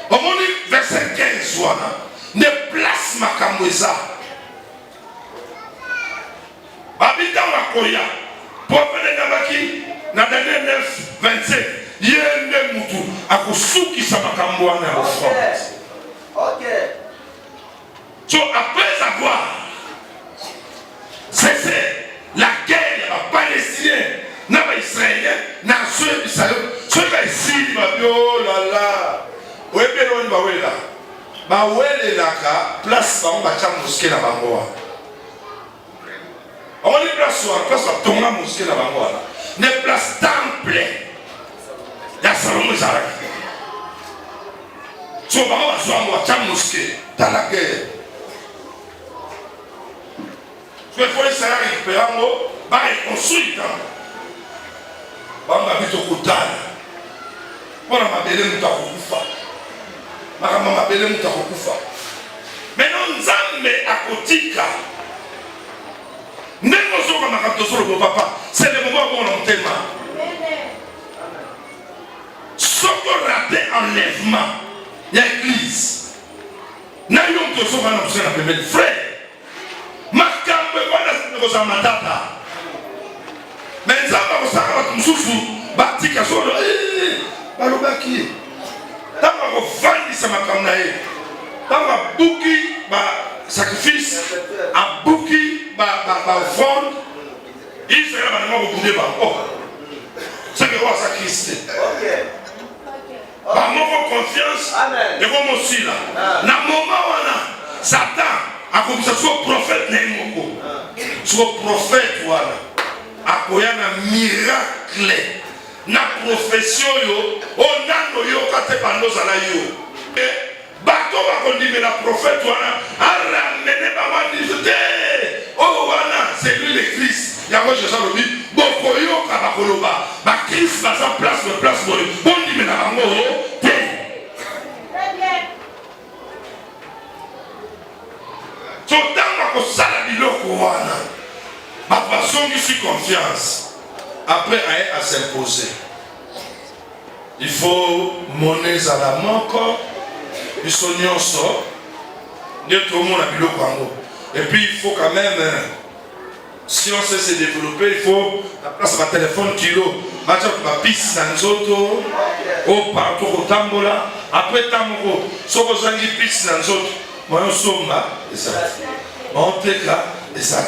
Au moment du verset 15, ne place ma camoueza. Habitant la Koya, prophète Nabaki, dans Daniel 9, 27, il y a un moutou, à Koussou qui s'en va camouana au front. Ok. So, après avoir cessé la guerre, ba wele laka place ba on ba cha mosquée na bango. On est place ba tonga mosquée na bango. Ne place temple. Ya Salomon Zaraki. So ba ba zo ba cha mosquée dans la guerre. Je faut essayer de récupérer un mot, bah reconstruire. Bah on va vite au côté. Voilà ma belle mutakufa. Ma belle mutakufa. Maintenant Nzambe akotika. N'est-ce pas ma kaptosolo pour papa. C'est le moment où on a un thème. Ce qu'on raté enlèvement, il y a l'église. N'a eu un toso qu'on a besoin de frère. Makambe wana sikoza matata. Mais Nzambe akosaka bato mususu batika solo balobaki. Tanga kofandisa makambo na ye. Tanga buki ba sacrifice, abuki ba offrande. Israël va nous bouder ba. Oh. C'est que roi sacrifice. OK. Par mon confiance, et comme aussi là. Na moment wana Satan akoki ça soit prophète n'imoko. Soit prophète voilà. Akoya na miracle. Na profession yo, onano yo kate bando zala yo. Bato bakondime la prophète wana, aramene ba mandite. Oh wana, c'est lui le Christ. Yako Jésus le dit, boko yo ka bakoloba. Ba Christ va sa place boy. Bondime na bango te. Totanga ko sala biloko wana. Ma passion qui suit confiance. Après à s'imposer. Il faut monnaie à la manque. Ils sont nyonso. Tout le monde a biloko bango. Et puis il faut quand même, si on sait se développer, il faut la place à téléphone kilo. Matcha ma piste dans zoto. Au partout au tambola. Après tambo, so besoin de piste dans zoto. Moi on somma et ça. Moi on teka et ça.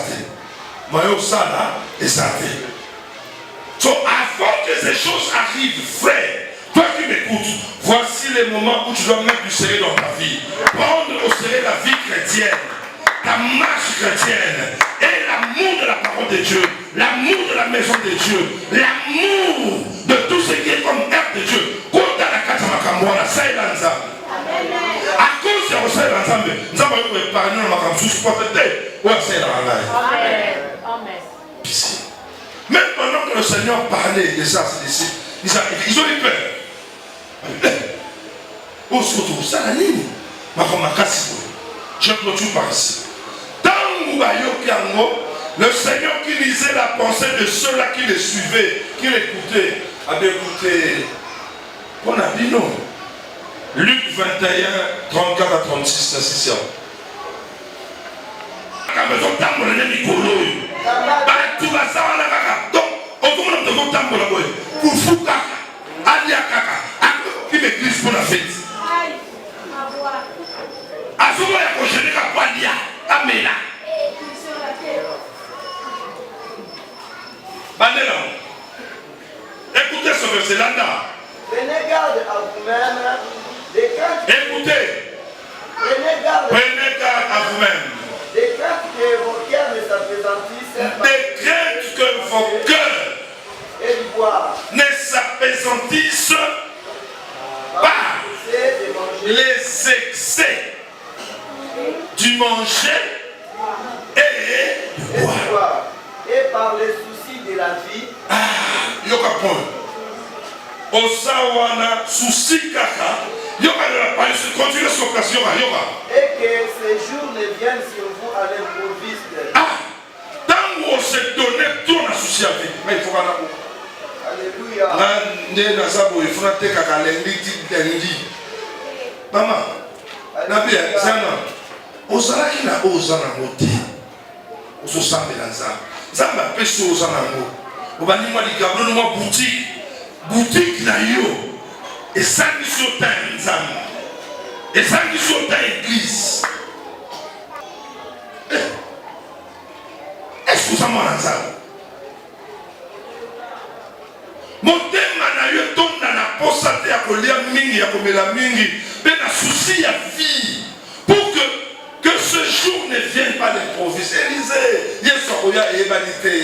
Moi on sala et ça. So avant que ces choses arrivent, frère, toi qui m'écoutes, voici les moments où tu dois mettre du sérieux dans ta vie. Prendre au sérieux la vie chrétienne, ta marche chrétienne, et l'amour de la parole de Dieu, l'amour de la maison de Dieu, l'amour de tout ce qui est comme herbe de Dieu. Quand à la Katamakamwana, ça est l'ensemble. À cause de ça, l'ensemble, nous avons épargné le Makamsou, peut-être, ouais, c'est l'ensemble. Amen. Même pendant que le Seigneur parlait de ça, ils ont eu peur. Oh, surtout, ça, la ligne. Je clôture par ici. Le Seigneur qui lisait la pensée de ceux-là qui les suivaient, qui l'écoutaient, avait écouté. On a dit non. Luc 21, 34 à 36, c'est ça. Tu vas savoir la caca. Donc, on va te la boue. Pour fou caca. Alia caca. Qui m'église pour la fête. A ce moment, il y a un Walia. Amela. Bandela. Écoutez ce verset là. Prenez garde à vous-même. Écoutez. Prenez garde à vous-même. Des craintes que vos cœurs ne s'appesantissent pas. Des craintes que vos cœurs ne s'appesantissent pas. Les excès du manger et du boire. Et par les soucis de la vie. Ah, yoka point. Osawana souci kaka. Yoka de la continue sur occasion yoka. Et que ces jours ne viennent sur vous à l'improviste. Ah, tant qu'on se donne tout en souci avec. Mais il faut qu'on a. Alléluia. Nde nazabo il faut te kaka lendi. Maman, na bien sana. Ozalaki na ozana moti. Ozosambe na nzambe. Nzambe apesi ozana ngo. Obani mwa likablo mwa boutique. Boutique na yo. Et ça qui sont un nzambe. Et ça qui sont une église. Est-ce que ça m'a nzambe? Motema na yo tonda na posa te ya kolia mingi ya komela mingi pe na souci ya vie jour ne vient pas d'improviste. Élisée, Yesokoya et Ebanité.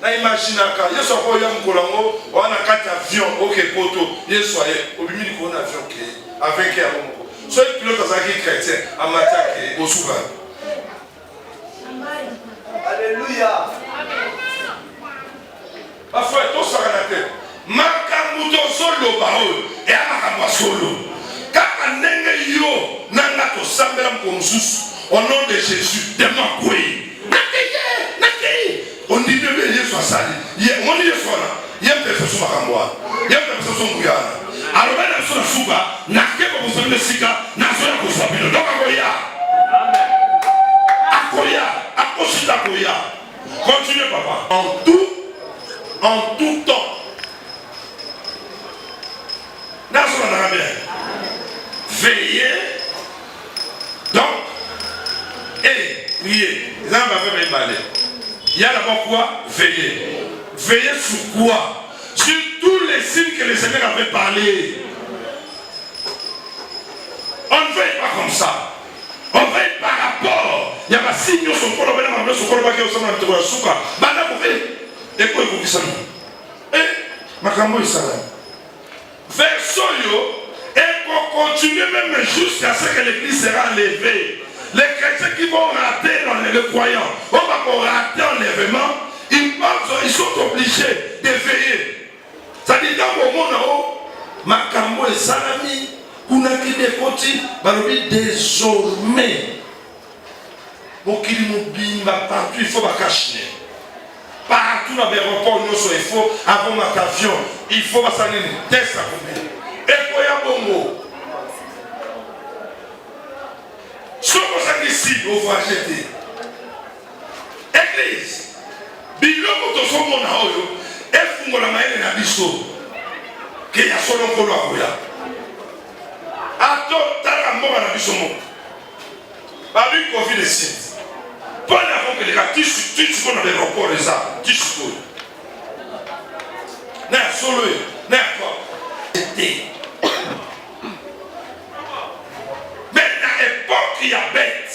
Na imagine aka Yesokoya Mkolango, on a 4 avions, ok, poto, Yesoye, au milieu de avion qui avec Yamoko. Soit le pilote azaki chrétien, Amatake, au Souba. Alléluia. Parfois, tout ça dans la tête. Makamuto solo bao, et Amakamwa solo. Kaka nenge yo, nanga to sambela mkonsus, au nom de Jésus, de Makwe. Nakeye. On dit bébé Yesu asali. On dit Yesu ana. Yem perfection makamwa. Yem perfection muyana. Alors ben na sona suba, nakeba ko sabile sika, na sona ko sabile. Donc akoya. Amen. Akoya, akoshita akoya. Continuez papa. En tout temps. Dans son bien. Veillez. Donc, et priez. Les gens vont faire mal. Il y a d'abord quoi? Veillez. Veillez sur quoi? Sur tous les signes que le Seigneur avait parlé. On ne veille pas comme ça. On veille par rapport. Il y a des signes qui sont pour le bien, sur le bien qui sont dans le souka. Bana vous veillez. Et quoi il faut qu'il s'en aille? Eh, Makambo il s'en aille. Verso yo, et pour continuer même jusqu'à ce que l'église sera enlevée. Les chrétiens qui vont rater dans les croyants, on va pour rater enlèvement, ils sont obligés de veiller. Ça dit dans le monde, Makambo et Salami, Kunaki de Koti, désormais, pour qu'il nous bille partout, il faut pas cacher. Partout dans l'aéroport, il faut, avant notre avion, il faut passer un test à combien. Et pour y avoir bongo. Ce qu'on s'est ici, on va jeter. Église, biloko to so mona oyo, efungo la maene na biso. Que ya solo nkolo akoya. Ato tala mboka na biso mo. Babi Covid site. Pas avant que les gars tu qu'on a des rapports les ça, tu sais. N'a solo, n'a pas. Mais à l'époque il y a bête.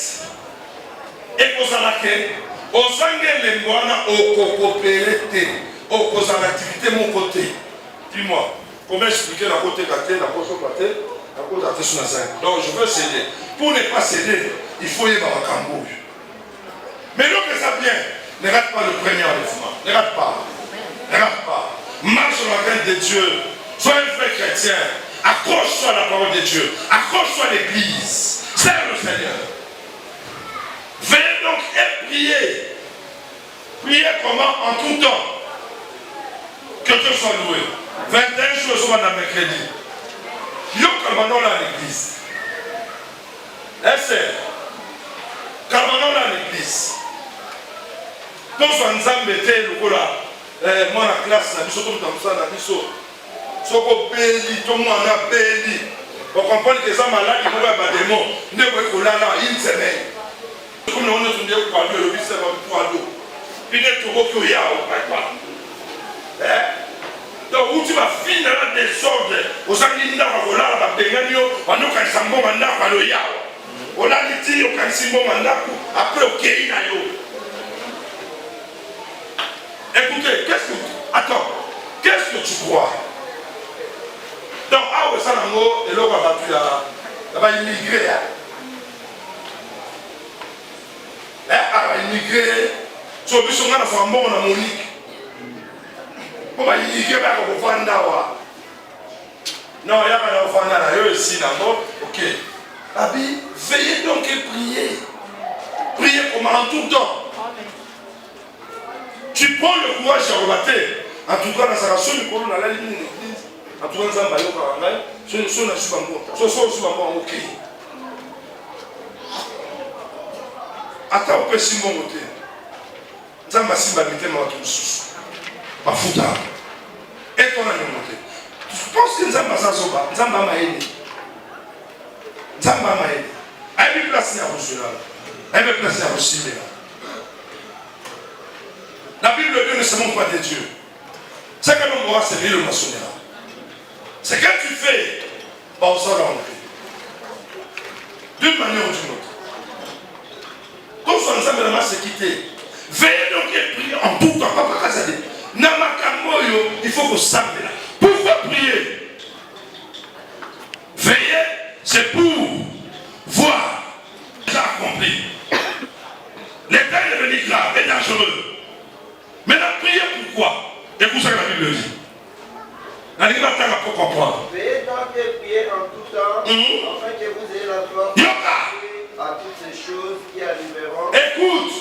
Et pour ça laquelle au sangue les moines au coopérer, au cause de l'activité mon côté. Dis-moi, comment expliquer la côté gâté, la cause gâté, la cause gâté sur la scène. Donc je veux céder. Pour ne pas céder, il faut y avoir un cambouge. Mais l'homme que ça vient, ne rate pas le premier enlèvement. Ne rate pas. Ne rate pas. Marche sur la graine de Dieu. Sois un vrai chrétien. Accroche-toi à la parole de Dieu. Accroche-toi à l'église. Serre le Seigneur. Venez donc et priez. Priez comment? En tout temps. Que Dieu soit loué. 21 jours sont dans mercredi. Yo calmons là à l'église. Essaie. Calmons là à l'église. Donc, nous avons été moi la classe, nous sommes dans ça, nous sommes bélis, tout le monde a béli. On comprend que ça malade, il y a des démons. Nous sommes là une semaine. Comme nous sommes là, nous sommes là, nous sommes là. Puis nous sommes là, donc, où tu vas finir dans le désordre, au sein de l'Inda, on va là, on va on a dit après ok écoutez, qu'est-ce que tu crois? Donc ah ouais ça nango et là on va immigrer immigrer sur biso ngana fa mbongo na Monique on va immigrer ba ko fanda wa non ya ba ko fanda na yo ici nango ok. Abi, veillez donc et priez. Priez comme en tout temps. Tu prends le courage à rebattre. En tout cas, dans sa ration, nous prenons la ligne de l'église. En tout cas, nous avons ce sont les subambons. Ok. Attends, on peut s'y monter. Nous avons si babité, mais tous. Ma fouta. Et toi, on a monté. Je pense que nous avons ça, nous avons maïné. Zamba maïné. Aïe, place à Rousselal. Aïe, place à Rousselal. La Bible de Dieu ne se montre pas de Dieu. C'est que l'on doit servir le maçonnier. C'est quand tu fais, on s'en rend. D'une manière ou d'une autre. Tous ensemble, on va se quitter. Veillez donc et priez en tout temps. Papa Kazade. Namakamoyo, il faut que ça me là. Pourquoi prier? Veillez, c'est pour voir déjà accompli. L'état est devenu grave et dangereux. Maintenant, priez pourquoi? Écoutez ce que la Bible dit. La Bible attend pour comprendre. Veillez donc et priez en tout temps, afin que vous ayez la force à toutes ces choses qui arriveront. Écoute.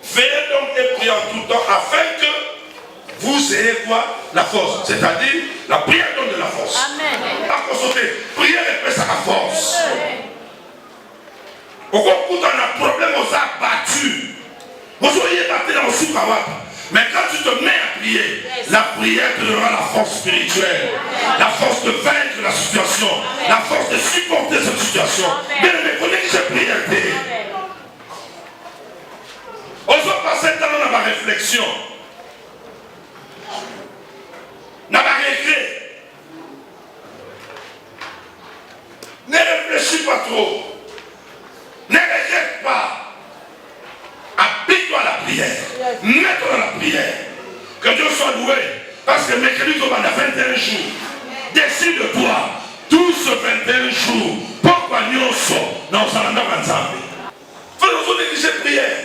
Veillez donc et priez en tout temps, afin que vous ayez quoi? La force. C'est-à-dire, la prière donne de la force. Amen. Prière et ça la force. Au cours on a un problème, on s'est battu. On s'est battu dans le soukawak. Mais quand tu te mets à prier, la prière te donnera la force spirituelle, la force de vaincre la situation, la force de supporter cette situation. Bien aimé, connaissez cette prière. On se passe dans ma réflexion. N'a pas regret. Ne réfléchis pas trop. Ne regrette pas. Applique-toi à la prière. Mets-toi dans la prière. Que Dieu soit loué. Parce que mercredi, on a 21 jours. Décide-toi. Tous ce 21 jours. Pourquoi nous sommes dans un endroit ensemble? Il faut nous négliger la prière.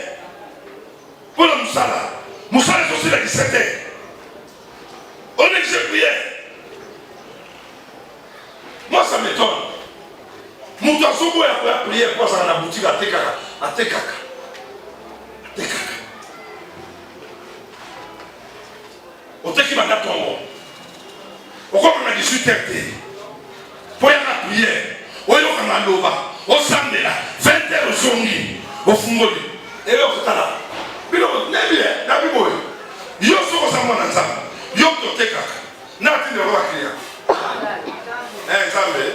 Pour le Moussala. Moussala est aussi la 17e. On néglige la prière. Moi, ça m'étonne. Moutasobo a prié pour ça dans la boutique à Tekaka. À Tekaka. Au Teki Banda Tongo. Pourquoi on a 18 RT? Pour y avoir la prière. Au Yokama Loba. Au Sandela. 20 heures au Songi. Au Fungoli. Et là, au Tala. Puis là, Nebie, Nabi Boy. Yoso Osamon Anza. Yoko Tekaka. Nati de Roi Kriya. Exemple.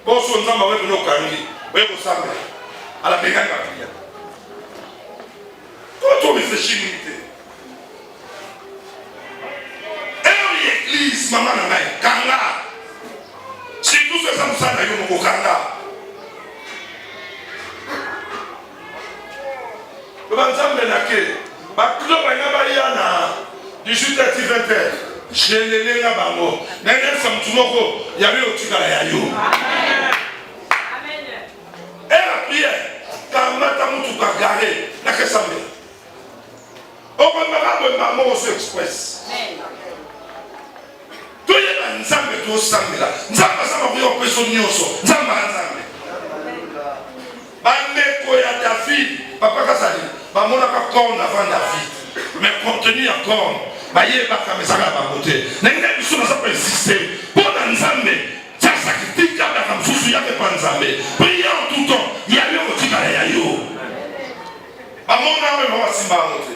Bon, si on a un peu de kangi, on est au samedi, à la bégagne à prière. Quand on réfléchit, et l'église, maman, kanga. Si tout ce que ça n'a pas kanga. Le banzam de laquelle, bah, club à Nabayana, 18h, 20h. Je ne l'ai pas bango. N'en samtumoko, il y avait au Tigara Yayo. Amen. Et la prière, quand Matamutu va garer, la Kessambe. On va me maman au express. Tout y est là, Nzambe tout samedi là. Nzambe ça m'a pris au peso nyoso. Nzambe Nzambe. Bande ya David, papa Kasali. Bamona ka corne avant David. Mais contenu en corne. Baye baka mesaka bangote. Nenga biso na sapa insister. Pour Nzambe, ça sacrifice ka ba msusu yake pa Nzambe. Priez en tout temps. Il y a eu au Tigara Yayo. Bamona we mama simba ngote.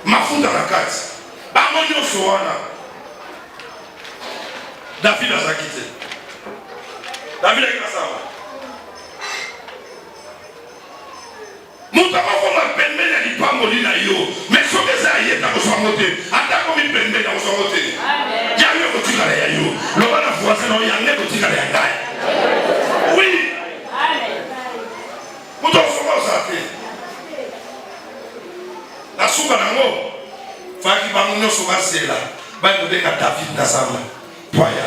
Mafuta na kati. Bamonyo sowana. David a quitté. David a quitté. Moutaka koma pembe na lipango lina yo. Mais so beza yeta ko somote. Ata ko mi pembe na ko somote. Amen. Ya yo ko tigala ya yo. Lo bana voisin no yange ko tigala ya ngai. Oui. Amen. Muto somo sate. La suba nango. Faki bango nyoso basela. Ba ko de ka David na sama. Toya.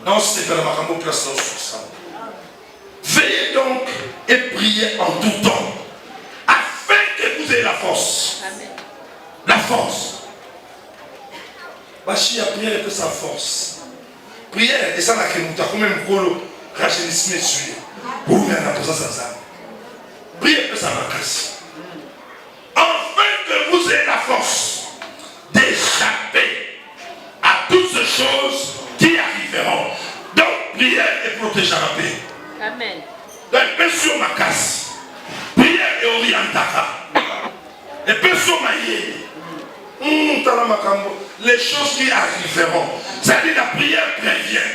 Non, c'est de la makambo place sur ça. Veillez donc et priez en tout temps. Que vous ayez la force. Amen. La force. Bachi a prié que sa force. Prière et ça n'a que nous t'as comme un colo. Rajeunissement sur. Pour nous la présence de ça. Priez que ça m'a cassé. Enfin que vous ayez la force d'échapper à toutes ces choses qui arriveront. Donc prière et protéger la paix. Amen. Donc paix sur ma casse. Prière et orientaka. Et personne m'a dit, les choses qui arriveront. C'est-à-dire la prière prévient.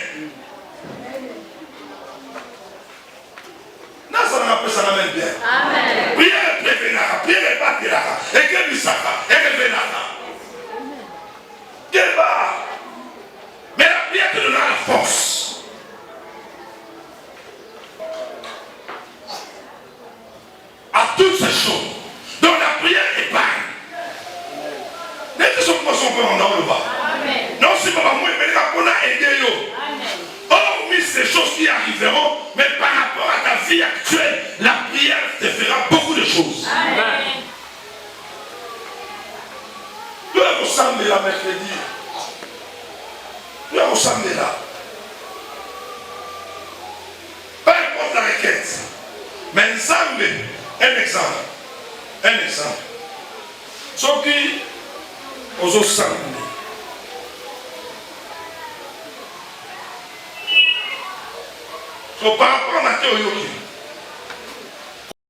Non, ça n'a pas ça bien. Amen. Prière prévenira, prière batira. Et que lui saka, et que venara. Quel va. Mais la prière te donnera la force. ce poisson peut en le bas. Non, c'est pas moi, mais on a aidé. Hormis ces choses qui arriveront, mais par rapport à ta vie actuelle, la prière te fera beaucoup de choses. Amen. Tu es ressemblé là mercredi. Tu es ressemblé là. Peu importe la requête. Mais Nzambe, un exemple. Un exemple. Ce qui aux ensemble. So, par rapport à Matthieu Yoki.